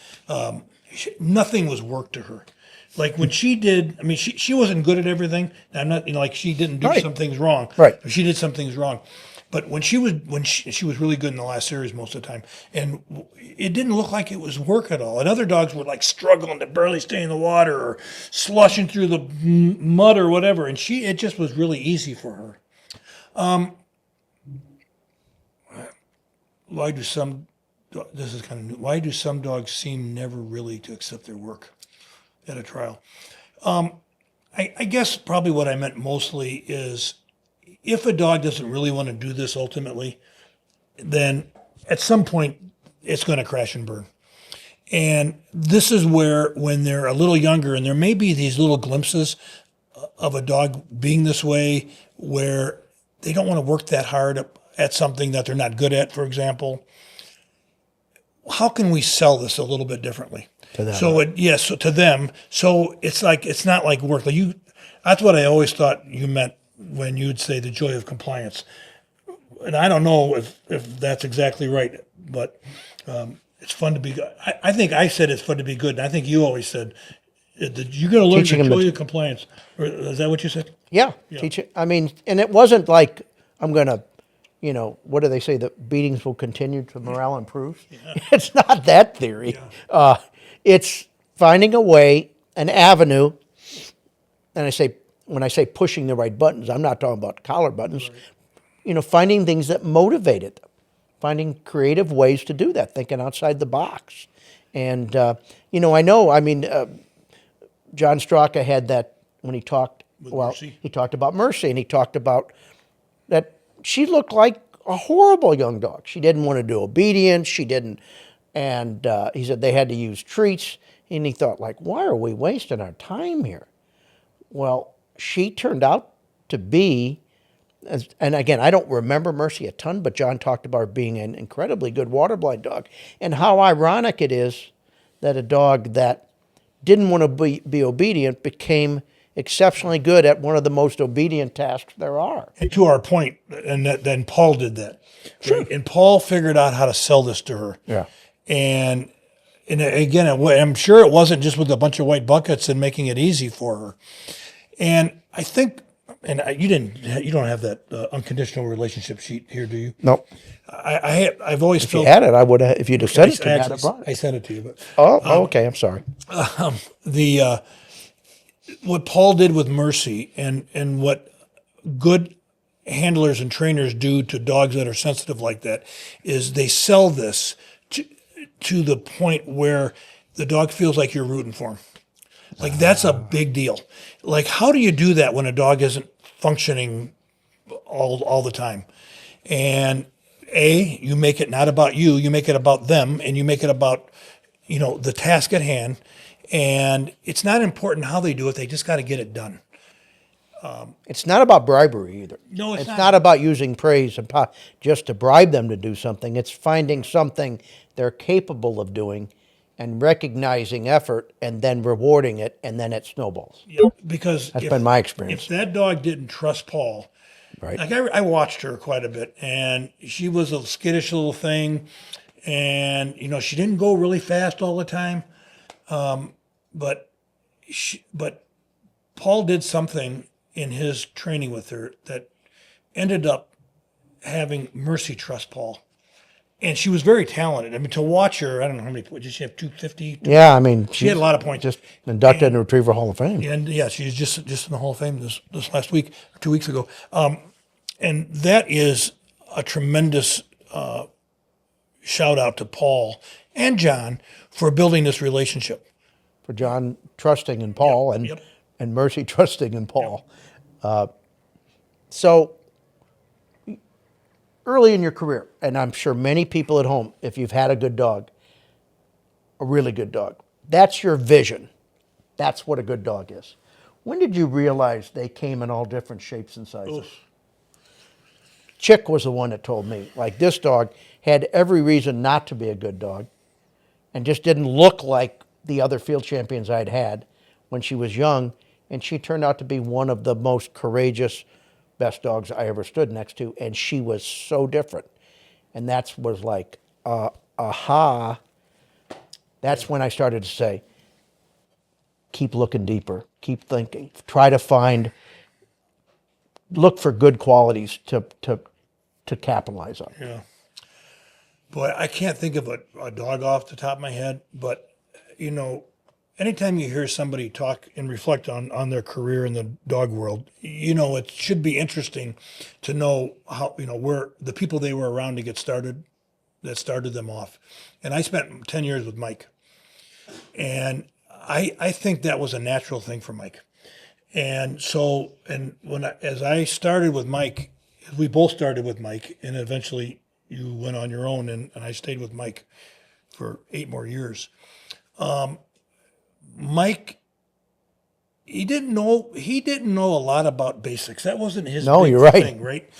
Nothing was work to her. Like when she did, I mean, she wasn't good at everything. I'm not, like she didn't do some things wrong. Right. She did some things wrong. But when she was really good in the last series most of the time, and it didn't look like it was work at all. And other dogs were like struggling to barely stay in the water or slushing through the mud or whatever. And it just was really easy for her. Why do some dogs seem never really to accept their work at a trial? I guess probably what I meant mostly is if a dog doesn't really want to do this ultimately, then at some point it's going to crash and burn. And this is where, when they're a little younger, and there may be these little glimpses of a dog being this way where they don't want to work that hard at something that they're not good at, for example. How can we sell this a little bit differently? To them. So to them. So it's not like work. That's what I always thought you meant when you'd say the joy of compliance. And I don't know if that's exactly right, but it's fun to be good. I think I said it's fun to be good, and I think you always said that you're going to learn the joy of compliance. Or, is that what you said? Yeah, teach it. I mean, and it wasn't like I'm going to, what do they say? The beatings will continue till morale improves. Yeah. It's not that theory. Yeah. It's finding a way, an avenue, and when I say pushing the right buttons, I'm not talking about collar buttons. Right. Finding things that motivated them, finding creative ways to do that, thinking outside the box. And, John Straka had that when he talked, Mercy. He talked about Mercy, and he talked about that she looked like a horrible young dog. She didn't want to do obedience. She didn't. And he said they had to use treats. And he thought, why are we wasting our time here? Well, she turned out to be, and again, I don't remember Mercy a ton, but John talked about her being an incredibly good waterblind dog. And how ironic it is that a dog that didn't want to be obedient became exceptionally good at one of the most obedient tasks there are. And to our point, and then Paul did that. Right? And Paul figured out how to sell this to her. Yeah. And again, I'm sure it wasn't just with a bunch of white buckets and making it easy for her. And I think, and you don't have that unconditional relationship sheet here, do you? Nope. I've always If you felt had it, I would have. If you'd have sent it to me, I'd have brought it. I sent it to you, but Oh, okay. I'm sorry. the what Paul did with Mercy and what good handlers and trainers do to dogs that are sensitive like that is they sell this to the point where the dog feels like you're rooting for him. Like that's a big deal. Like how do you do that when a dog isn't functioning all the time? And you make it not about you make it about them, and you make it about, the task at hand. And it's not important how they do it. They just got to get it done. It's not about bribery either. No, it's not. not. About using praise and just to bribe them to do something. It's finding something they're capable of doing and recognizing effort and then rewarding it, and then it snowballs. Yeah, because That's been my experience. If that dog didn't trust Paul, Right. like I watched her quite a bit, and she was a skittish little thing, and she didn't go really fast all the time, but Paul did something in his training with her that ended up having Mercy trust Paul. And she was very talented. I mean, to watch her, I don't know how many points. Did she have 250? Yeah, I mean, She had a lot of points. Just inducted in the Retriever Hall of Fame. And yeah, she's just in the Hall of Fame this last week, or 2 weeks ago. And that is a tremendous shout out to Paul and John for building this relationship. For John trusting in Paul and Mercy trusting in Paul. So early in your career, and I'm sure many people at home, if you've had a good dog, a really good dog, that's your vision. That's what a good dog is. When did you realize they came in all different shapes and sizes? Oof. Chick was the one that told me, like, this dog had every reason not to be a good dog and just didn't look like the other field champions I'd had when she was young, and she turned out to be one of the most courageous, best dogs I ever stood next to, and she was so different. And that was like, aha. That's when I started to say, keep looking deeper, keep thinking, try to look for good qualities to capitalize on. Yeah. Boy, I can't think of a dog off the top of my head, but anytime you hear somebody talk and reflect on their career in the dog world, it should be interesting to know how, where the people they were around to get started, that started them off. And I spent 10 years with Mike. And I think that was a natural thing for Mike. And so, as I started with Mike, we both started with Mike, and eventually you went on your own, and I stayed with Mike for 8 more years. Mike, he didn't know a lot about basics. That wasn't his No, big you're right. thing, right?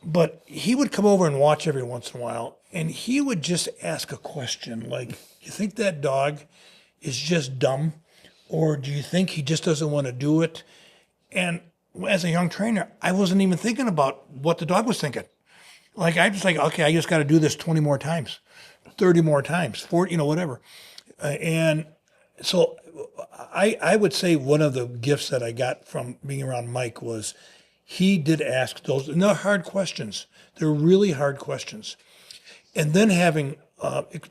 But he would come over and watch every once in a while, and he would just ask a question like, you think that dog is just dumb? Or do you think he just doesn't want to do it? And as a young trainer, I wasn't even thinking about what the dog was thinking. Like, I just okay, I just got to do this 20 more times, 30 more times, 40, whatever. And so I would say one of the gifts that I got from being around Mike was he did ask those, and they're hard questions. They're really hard questions. And then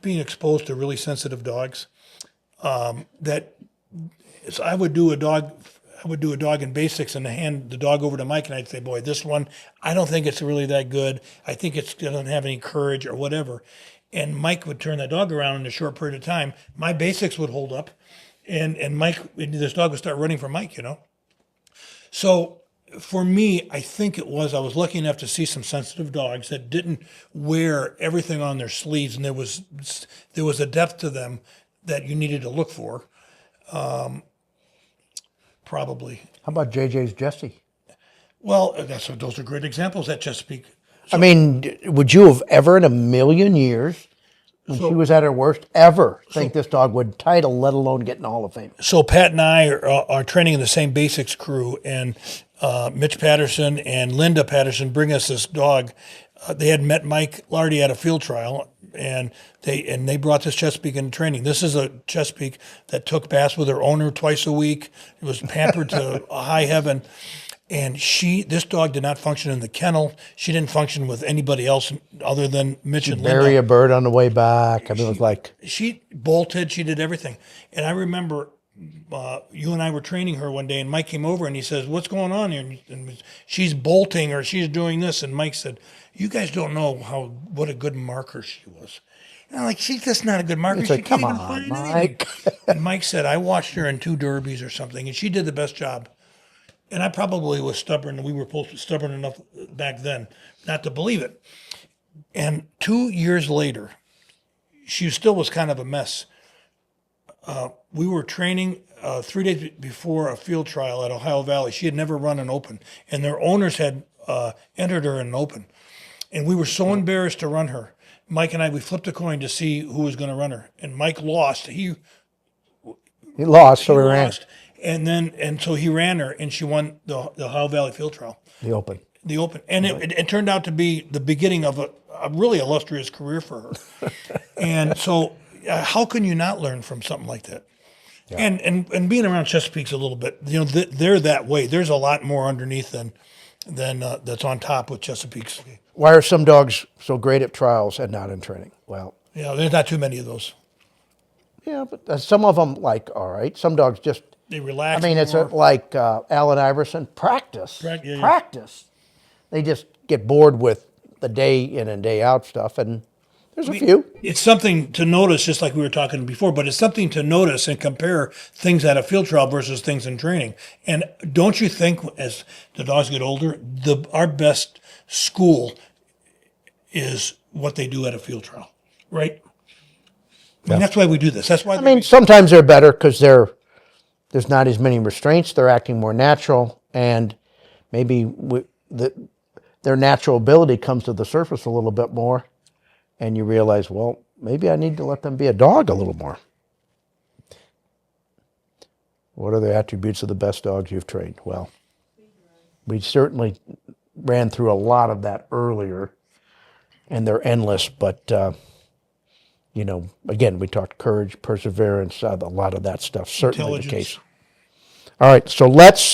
being exposed to really sensitive dogs, so I would do a dog in basics and hand the dog over to Mike, and I'd say, boy, this one, I don't think it's really that good. I think it doesn't have any courage or whatever. And Mike would turn that dog around in a short period of time. My basics would hold up, and this dog would start running for Mike, So for me, I think I was lucky enough to see some sensitive dogs that didn't wear everything on their sleeves, and there was a depth to them that you needed to look for. probably. How about JJ's Jesse? Well, those are great examples at Chesapeake. I mean, would you have ever in a million years, when she was at her worst, ever think this dog would title, let alone get in the Hall of Fame? So Pat and I are training in the same basics crew, and Mitch Patterson and Linda Patterson bring us this dog. They had met Mike Lardy at a field trial, and they brought this Chesapeake into training. This is a Chesapeake that took baths with her owner twice a week. It was pampered to a high heaven. And this dog did not function in the kennel. She didn't function with anybody else other than Mitch and Linda. Bury a bird on the way back. I mean, it was like, She bolted. She did everything. And I remember you and I were training her one day, and Mike came over and he says, "What's going on here?" And she's bolting or she's doing this. And Mike said, "You guys don't know what a good marker she was." And I'm like, "She's just not a good marker. it's She like, can't come even on, find Mike. anything." And Mike said, "I watched her in 2 derbies or something, and she did the best job." And I probably was stubborn. We were stubborn enough back then not to believe it. And 2 years later, she still was kind of a mess. We were training 3 days before a field trial at Ohio Valley. She had never run an open, and their owners had entered her in an open. And we were so embarrassed to run her. Mike and I, we flipped a coin to see who was going to run her. And Mike lost. He He ran lost. And so he ran her, and she won the Ohio Valley field trial. the Open. The Open, and it turned out to be the beginning of a really illustrious career for her. And so, how can you not learn from something like that? Yeah. And being around Chesapeake's a little bit, they're that way. There's a lot more underneath than that's on top with Chesapeake's. Why are some dogs so great at trials and not in training? Well, Yeah, there's not too many of those. yeah, but some of them, like, all right, some dogs just, They relax. I mean, it's more. like Allen Iverson, practice. Yeah. Practice. They just get bored with the day in and day out stuff, and there's a few. It's something to notice, just like we were talking before, but it's something to notice and compare things at a field trial versus things in training. And don't you think as the dogs get older, our best school is what they do at a field trial, right? I mean, that's why we do this. That's why I mean, sometimes they're better because there's not as many restraints. They're acting more natural, and maybe their natural ability comes to the surface a little bit more, and you realize, well, maybe I need to let them be a dog a little more. What are the attributes of the best dogs you've trained? Well, we certainly ran through a lot of that earlier, and they're endless, but again, we talked courage, perseverance, a lot of that stuff, certainly the case. All right, so let's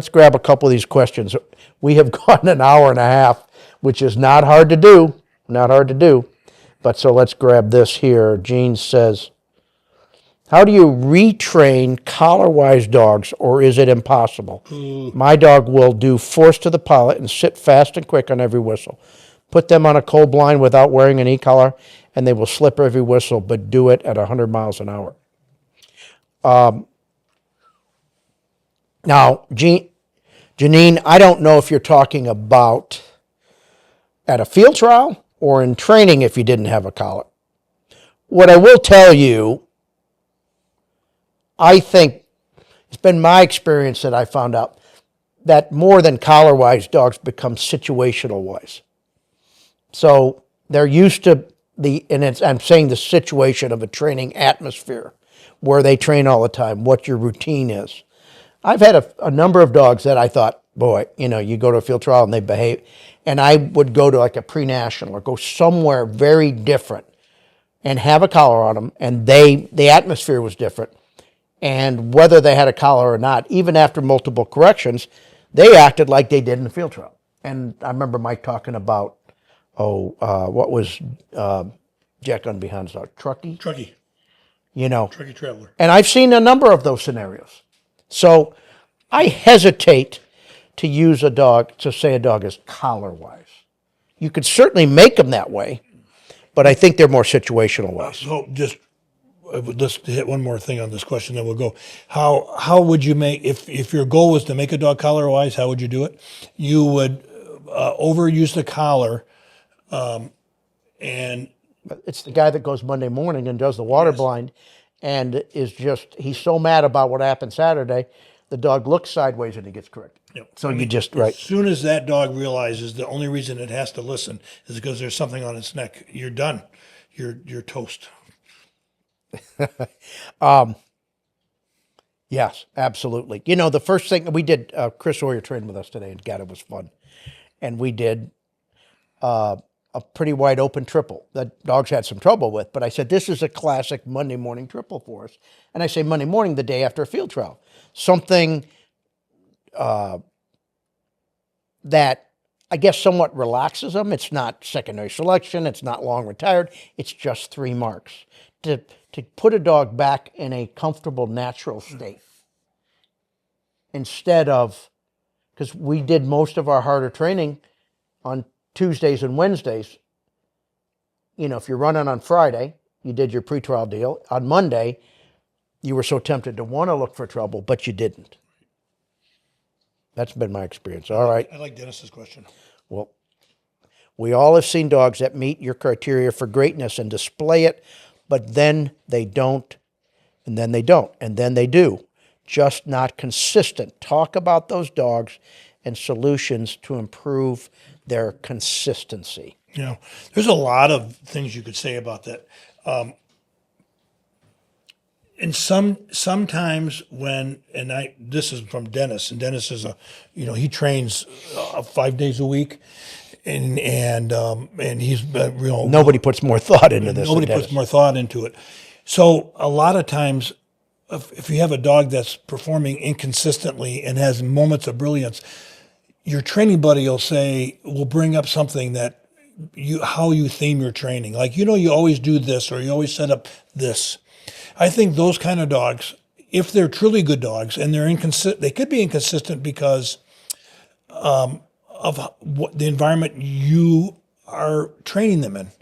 grab a couple of these questions. We have gone an hour and a half, which is not hard to do, but so let's grab this here. Gene says, how do you retrain collar-wise dogs, or is it impossible? My dog will do force to the pilot and sit fast and quick on every whistle. Put them on a cold blind without wearing an e-collar, and they will slip every whistle, but do it at 100 miles an hour. Now, Janine, I don't know if you're talking about at a field trial or in training if you didn't have a collar. What I will tell you, I think it's been my experience that I found out that more than collar-wise, dogs become situational-wise. So they're used to I'm saying the situation of a training atmosphere where they train all the time, what your routine is. I've had a number of dogs that I thought, boy, you go to a field trial and they behave, and I would go to like a pre-national or go somewhere very different and have a collar on them, and the atmosphere was different. And whether they had a collar or not, even after multiple corrections, they acted like they did in the field trial. And I remember Mike talking about, what was Jack Unbehind's dog? Truckee? Truckee. Truckee Traveler. And I've seen a number of those scenarios. So I hesitate to use to say a dog is collar-wise. You could certainly make them that way, but I think they're more situational-wise. So just let's hit one more thing on this question, then we'll go. How would you make, if your goal was to make a dog collar-wise, how would you do it? You would overuse the collar, and it's the guy that goes Monday morning and does the water blind and he's so mad about what happened Saturday the dog looks sideways and he gets corrected. Yep. So you just, right. As soon as that dog realizes the only reason it has to listen is because there's something on its neck, you're done. You're toast. Yes, absolutely. You know, the first thing we did, Chris Hoyer trained with us today, and God, it was fun. And we did a pretty wide open triple that dogs had some trouble with. But I said, this is a classic Monday morning triple for us. And I say Monday morning, the day after a field trial. Something that I guess somewhat relaxes them. It's not secondary selection. It's not long retired. It's just 3 marks. To put a dog back in a comfortable, natural state. Instead of, because we did most of our harder training on Tuesdays and Wednesdays. You know, if you're running on Friday, you did your pretrial deal. On Monday, you were so tempted to want to look for trouble, but you didn't. That's been my experience. All right. I like Dennis's question. Well, we all have seen dogs that meet your criteria for greatness and display it, but then they don't, and then they don't, and then they do. Just not consistent. Talk about those dogs and solutions to improve their consistency. You know, there's a lot of things you could say about that. And sometimes when, this is from Dennis, and Dennis is he trains 5 days a week, and he's Nobody puts more thought into this. Nobody puts more thought into it. So a lot of times, if you have a dog that's performing inconsistently and has moments of brilliance, your training buddy will bring up something that how you theme your training. Like, you always do this, or you always set up this. I think those kind of dogs, if they're truly good dogs and they're inconsistent, they could be inconsistent because of the environment you are training them in.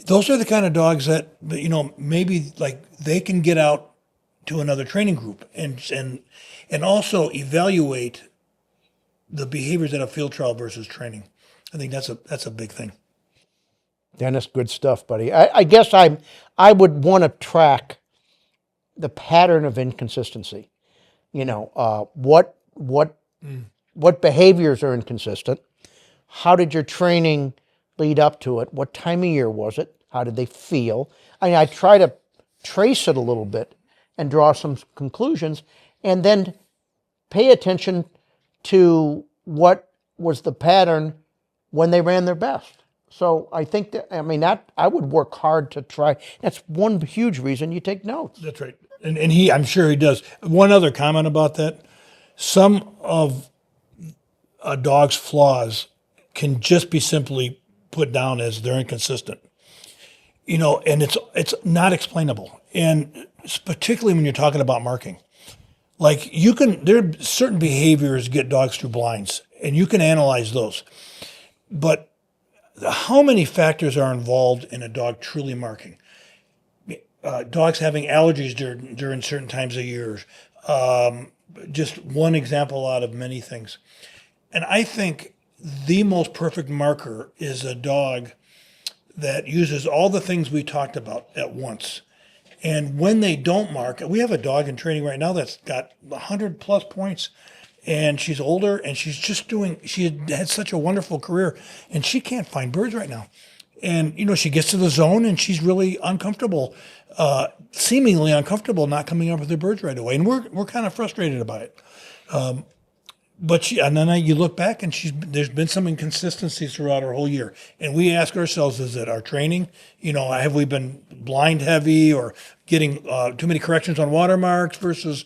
Those are the kind of dogs that, maybe like they can get out to another training group and also evaluate the behaviors at a field trial versus training. I think that's a big thing. Dennis, good stuff, buddy. I guess I would want to track the pattern of inconsistency. What behaviors are inconsistent? How did your training lead up to it? What time of year was it? How did they feel? I try to trace it a little bit and draw some conclusions, and then pay attention to what was the pattern when they ran their best. So I think that I would work hard to try. That's one huge reason you take notes. That's right. And I'm sure he does. One other comment about that. Some of a dog's flaws can just be simply put down as they're inconsistent. And it's not explainable. And particularly when you're talking about marking. Like there are certain behaviors get dogs through blinds, and you can analyze those. But how many factors are involved in a dog truly marking? Dogs having allergies during certain times of year. Just one example out of many things. And I think the most perfect marker is a dog that uses all the things we talked about at once. And when they don't mark, we have a dog in training right now that's got 100 plus points, and she's older, and she had such a wonderful career, and she can't find birds right now. And, she gets to the zone and she's really uncomfortable, seemingly uncomfortable not coming up with her birds right away. And we're kind of frustrated about it. And then you look back and there's been some inconsistencies throughout our whole year. And we ask ourselves, is it our training? Have we been blind heavy or getting too many corrections on watermarks versus,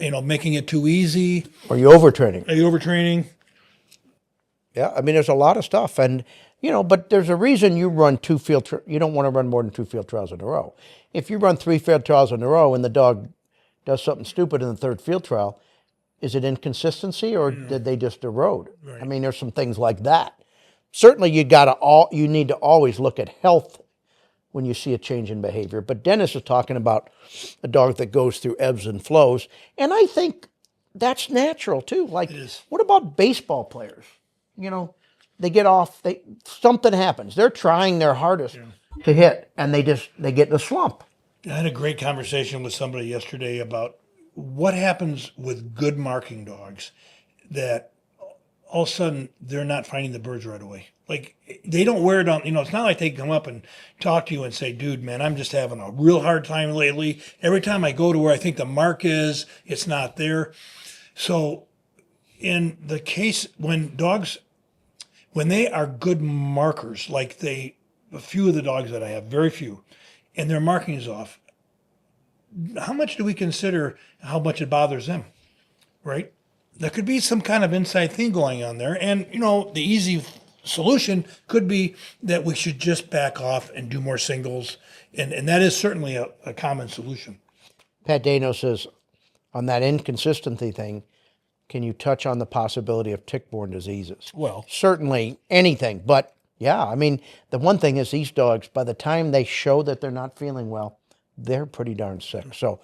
making it too easy? Are you overtraining? Are you overtraining? Yeah, there's a lot of stuff. And, but there's a reason you run you don't want to run more than 2 field trials in a row. If you run 3 field trials in a row and the dog does something stupid in the 3rd field trial, is it inconsistency or did they just erode? Right. There's some things like that. Certainly you need to always look at health when you see a change in behavior. But Dennis is talking about a dog that goes through ebbs and flows. And I think that's natural too. Like, what about baseball players? They get off, something happens. They're trying their hardest to hit and they get in a slump. I had a great conversation with somebody yesterday about what happens with good marking dogs that all of a sudden they're not finding the birds right away? Like they don't wear it on, it's not like they come up and talk to you and say, dude, man, I'm just having a real hard time lately. Every time I go to where I think the mark is, it's not there. So in the case when they are good markers, like a few of the dogs that I have, very few, and their marking is off, how much do we consider how much it bothers them, right? There could be some kind of inside thing going on there. And, the easy solution could be that we should just back off and do more singles. And that is certainly a common solution. Pat Dano says, on that inconsistency thing, can you touch on the possibility of tick-borne diseases? Well, Certainly anything, but yeah, I mean, the one thing is these dogs, by the time they show that they're not feeling well, they're pretty darn sick. So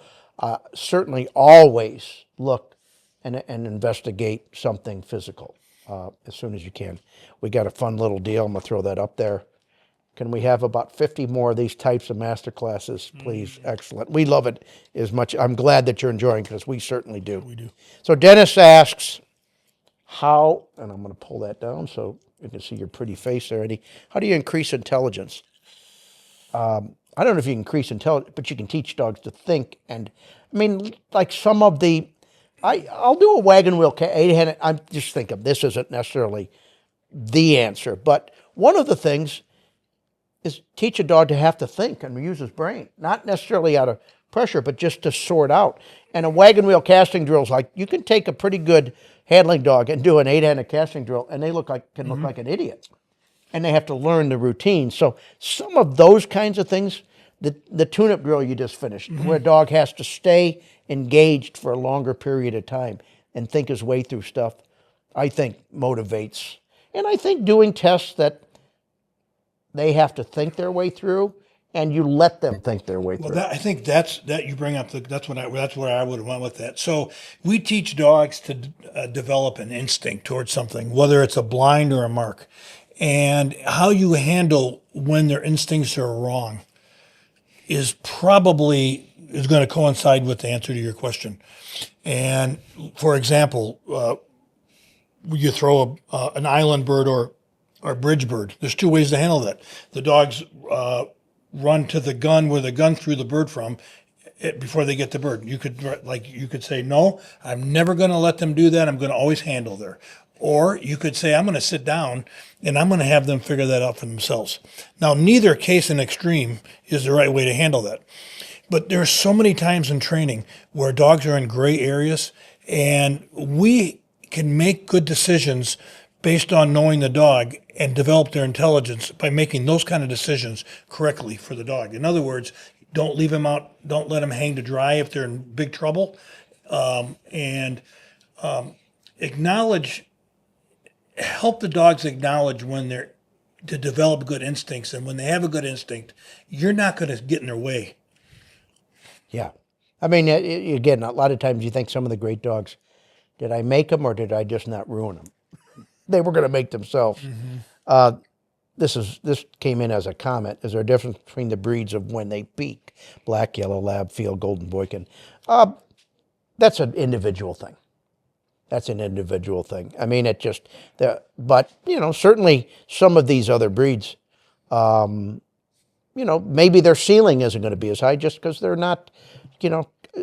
certainly always look and investigate something physical as soon as you can. We got a fun little deal. I'm going to throw that up there. Can we have about 50 more of these types of master classes, please? Excellent. We love it as much. I'm glad that you're enjoying because we certainly do. we do. So Dennis asks, how, and I'm going to pull that down so you can see your pretty face there, Eddie. How do you increase intelligence? I don't know if you can increase intelligence, but you can teach dogs to think. And I mean, like some of the, I'll do a wagon wheel, eight-handed, I'm just thinking this isn't necessarily the answer, but one of the things is teach a dog to have to think and use his brain, not necessarily out of pressure, but just to sort out. And a wagon wheel casting drill is like, you can take a pretty good handling dog and do an eight-handed casting drill, and they look like an idiot. And they have to learn the routine. So some of those kinds of things, the tune-up drill you just finished, where a dog has to stay engaged for a longer period of time and think his way through stuff, I think motivates. And I think doing tests that they have to think their way through, and you let them think their way through. I think that you bring up that's where I would have went with that. So we teach dogs to develop an instinct towards something, whether it's a blind or a mark, and how you handle when their instincts are wrong is going to coincide with the answer to your question. And for example, you throw an island bird or bridge bird. There's two ways to handle that. The dogs run to the gun where the gun threw the bird from before they get the bird. You could say, no, I'm never going to let them do that. I'm going to always handle there. Or you could say, I'm going to sit down and I'm going to have them figure that out for themselves. Now, neither case in extreme is the right way to handle that. But there are so many times in training where dogs are in gray areas, and we can make good decisions based on knowing the dog and develop their intelligence by making those kind of decisions correctly for the dog. In other words, don't leave them out. Don't let them hang to dry if they're in big trouble. Help the dogs acknowledge to develop good instincts. And when they have a good instinct, you're not going to get in their way. Yeah. I mean, again, a lot of times you think some of the great dogs, did I make them or did I just not ruin them? They were going to make themselves. Mm-hmm. This came in as a comment. Is there a difference between the breeds of when they peak? Black, yellow, lab, field, golden boykin. That's an individual thing. I mean, but certainly some of these other breeds, maybe their ceiling isn't going to be as high just because they're not,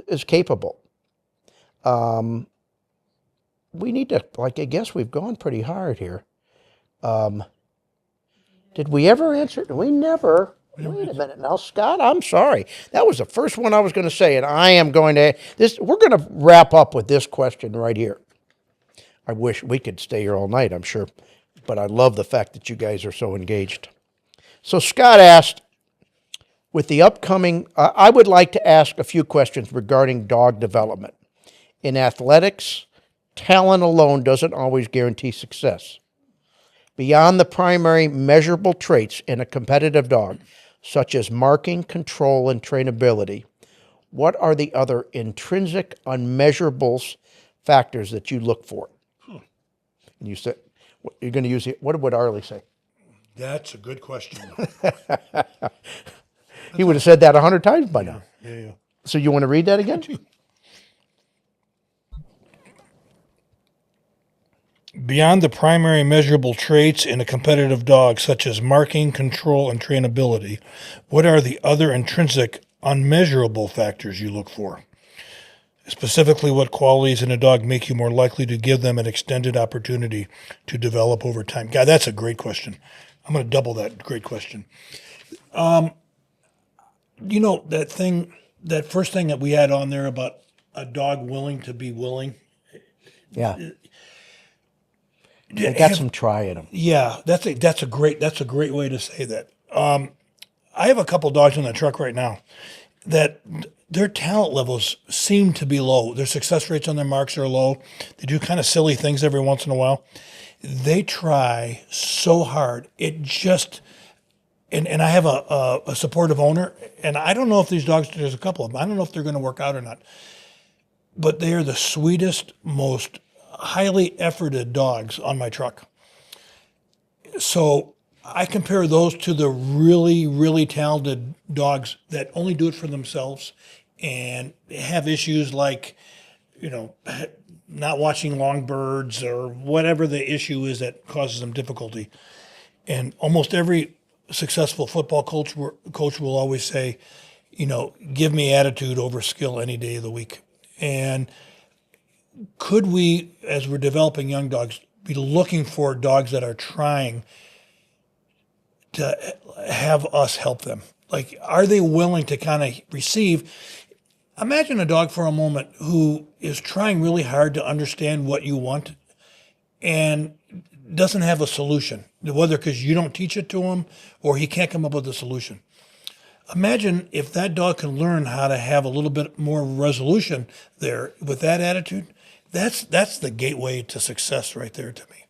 as capable. We need to, I guess we've gone pretty hard here. Did we ever answer? We never. Wait a minute now, Scott, I'm sorry. That was the first one I was going to say, and I am going to, we're going to wrap up with this question right here. I wish we could stay here all night, I'm sure, but I love the fact that you guys are so engaged. So Scott asked, with the upcoming, I would like to ask a few questions regarding dog development. In athletics, talent alone doesn't always guarantee success. Beyond the primary measurable traits in a competitive dog, such as marking, control, and trainability, what are the other intrinsic unmeasurables factors that you look for? And you said, you're going to use it. What would Arlie say? That's a good question. He would have said that 100 times by now. Yeah. So you want to read that again? Beyond the primary measurable traits in a competitive dog, such as marking, control, and trainability, what are the other intrinsic, unmeasurable factors you look for? Specifically, what qualities in a dog make you more likely to give them an extended opportunity to develop over time? God, that's a great question. I'm going to double that great question. That first thing that we had on there about a dog willing to be willing. Yeah. They got some try in them. Yeah, that's a great way to say that. I have a couple dogs in the truck right now that their talent levels seem to be low. Their success rates on their marks are low. They do kind of silly things every once in a while. They try so hard. It just and I have a supportive owner, and I don't know if these dogs. There's a couple of them. I don't know if they're going to work out or not. But they are the sweetest, most highly efforted dogs on my truck. So I compare those to the really, really talented dogs that only do it for themselves and have issues like, not watching long birds or whatever the issue is that causes them difficulty. And almost every successful football coach will always say, give me attitude over skill any day of the week. And could we, as we're developing young dogs, be looking for dogs that are trying to have us help them? Like, are they willing to kind of receive? Imagine a dog for a moment who is trying really hard to understand what you want and doesn't have a solution, whether because you don't teach it to him or he can't come up with a solution. Imagine if that dog can learn how to have a little bit more resolution there with that attitude. That's the gateway to success right there to me.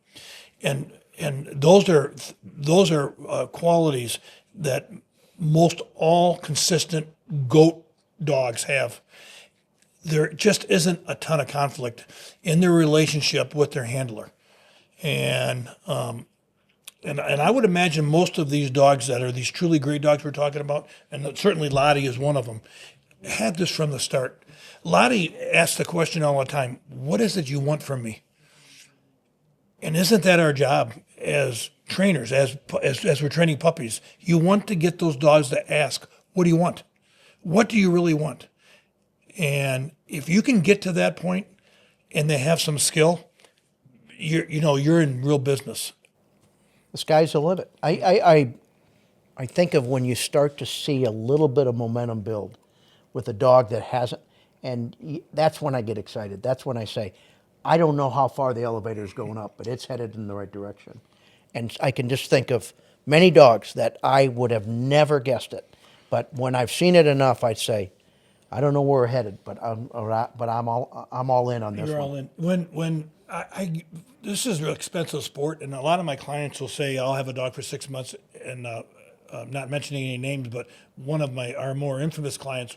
And those are qualities that most all consistent goat dogs have. There just isn't a ton of conflict in their relationship with their handler. And I would imagine most of these dogs that are these truly great dogs we're talking about, and certainly Lottie is one of them, had this from the start. Lottie asks the question all the time, what is it you want from me? And isn't that our job as trainers, as we're training puppies? You want to get those dogs to ask, what do you want? What do you really want? And if you can get to that point and they have some skill, you're in real business. The sky's the limit. I think of when you start to see a little bit of momentum build with a dog that hasn't, and that's when I get excited. That's when I say, I don't know how far the elevator is going up, but it's headed in the right direction. And I can just think of many dogs that I would have never guessed it. But when I've seen it enough, I'd say, I don't know where we're headed, but I'm all in on this You're one. all in. When I this is an expensive sport, and a lot of my clients will say I'll have a dog for 6 months, and not mentioning any names, but one of our more infamous clients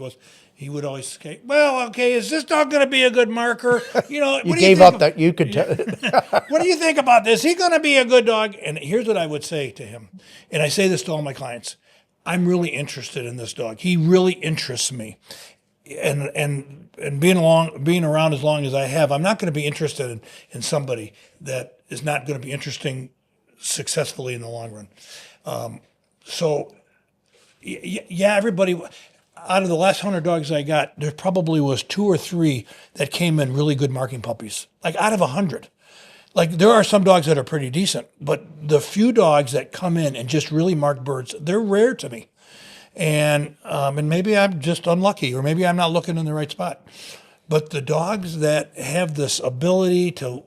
he would always say, "Well, okay, is this dog going to be a good marker? You gave up that you could tell. What do you think about this? Is he going to be a good dog?" And here's what I would say to him, and I say this to all my clients: I'm really interested in this dog. He really interests me. And being around as long as I have, I'm not going to be interested in somebody that is not going to be interesting successfully in the long run. So, yeah, everybody, out of the last 100 dogs I got, there probably was 2 or 3 that came in really good marking puppies. Like out of 100. Like there are some dogs that are pretty decent, but the few dogs that come in and just really mark birds, they're rare to me. And maybe I'm just unlucky, or maybe I'm not looking in the right spot. But the dogs that have this ability to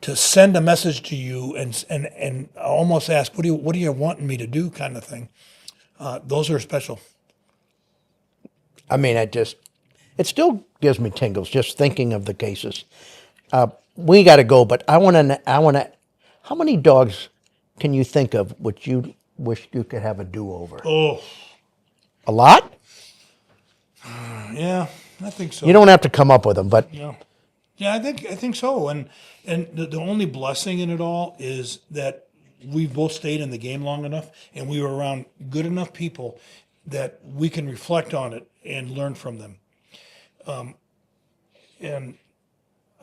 send a message to you and almost ask, what do you want me to do, kind of thing, those are special. I mean, it still gives me tingles just thinking of the cases. We got to go, but I want to. How many dogs can you think of which you wish you could have a do-over? Oh, A lot? yeah, I think so. You don't have to come up with them, but Yeah, I think so. And the only blessing in it all is that we've both stayed in the game long enough, and we were around good enough people that we can reflect on it and learn from them. And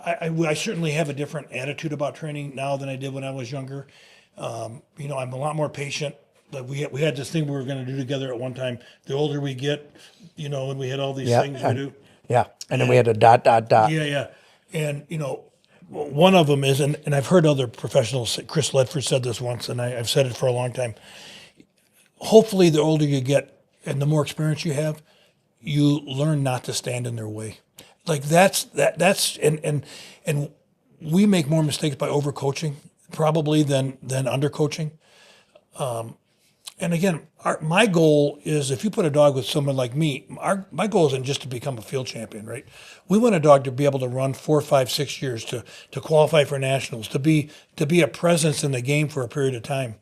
I certainly have a different attitude about training now than I did when I was younger. You know, I'm a lot more patient. Like we had this thing we were going to do together at one time. The older we get, you know, and we had all these Yeah, things we do. Yeah, and then we had a dot, dot, dot. Yeah, yeah. And, you know, one of them is, and I've heard other professionals, say- Chris Ledford said this once, and I've said it for a long time. Hopefully, the older you get and the more experience you have, you learn not to stand in their way. Like that's and we make more mistakes by overcoaching probably than undercoaching. And again, my goal is if you put a dog with someone like me, my goal isn't just to become a field champion, right? We want a dog to be able to run 4, 5, 6 years, to qualify for nationals, to be a presence in the game for a period of time.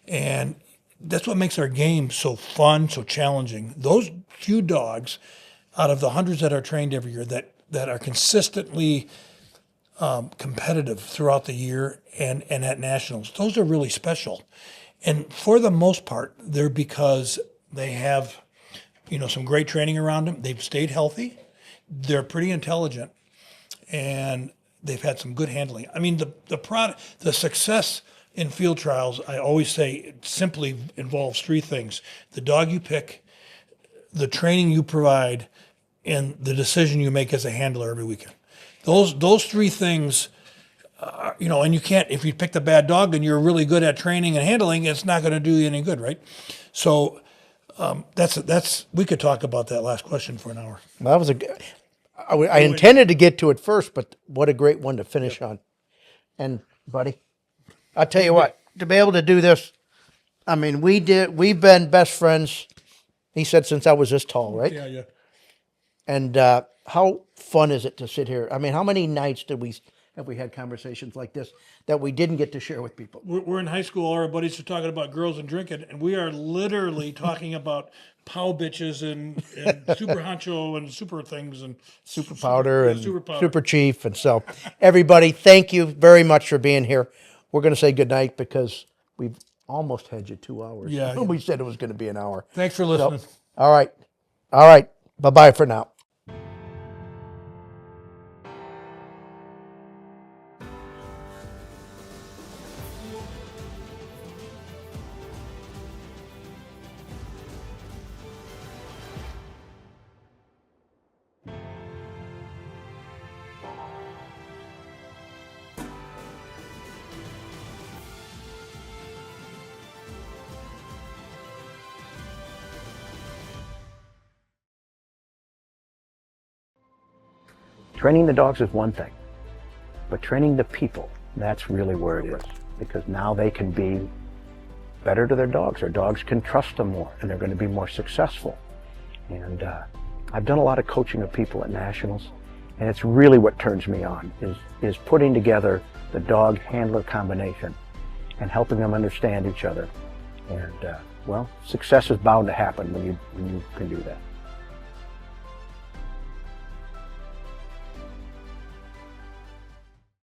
And that's what makes our game so fun, so challenging. Those few dogs out of the hundreds that are trained every year that are consistently competitive throughout the year and at nationals, those are really special. And for the most part, they're because they have, you know, some great training around them. They've stayed healthy. They're pretty intelligent, and they've had some good handling. I mean, the success in field trials, I always say, it simply involves three things: the dog you pick, the training you provide, and the decision you make as a handler every weekend. Those three things. You know, and you can't, if you pick the bad dog and you're really good at training and handling, it's not going to do you any good, right? So we could talk about that last question for an hour. Well, that was I intended to get to it first, but what a great one to finish on. And buddy, I'll tell you what, to be able to do this, I mean, we've been best friends, he said, since I was this tall, right? Yeah, yeah. And how fun is it to sit here? I mean, how many nights have we had conversations like this that we didn't get to share with people? We're in high school, all our buddies are talking about girls and drinking, and we are literally talking about pow bitches and super honcho and super things and Super powder and super powder. super chief. And so everybody, thank you very much for being here. We're going to say goodnight because we've almost had you 2 hours. Yeah, yeah. We said it was going to be an hour. Thanks for listening. All right. Bye-bye for now. Training the dogs is one thing, but training the people, that's really where it is, because now they can be better to their dogs. Their dogs can trust them more, and they're going to be more successful. And I've done a lot of coaching of people at nationals, and it's really what turns me on, is putting together the dog-handler combination and helping them understand each other. And, well, success is bound to happen when you can do that.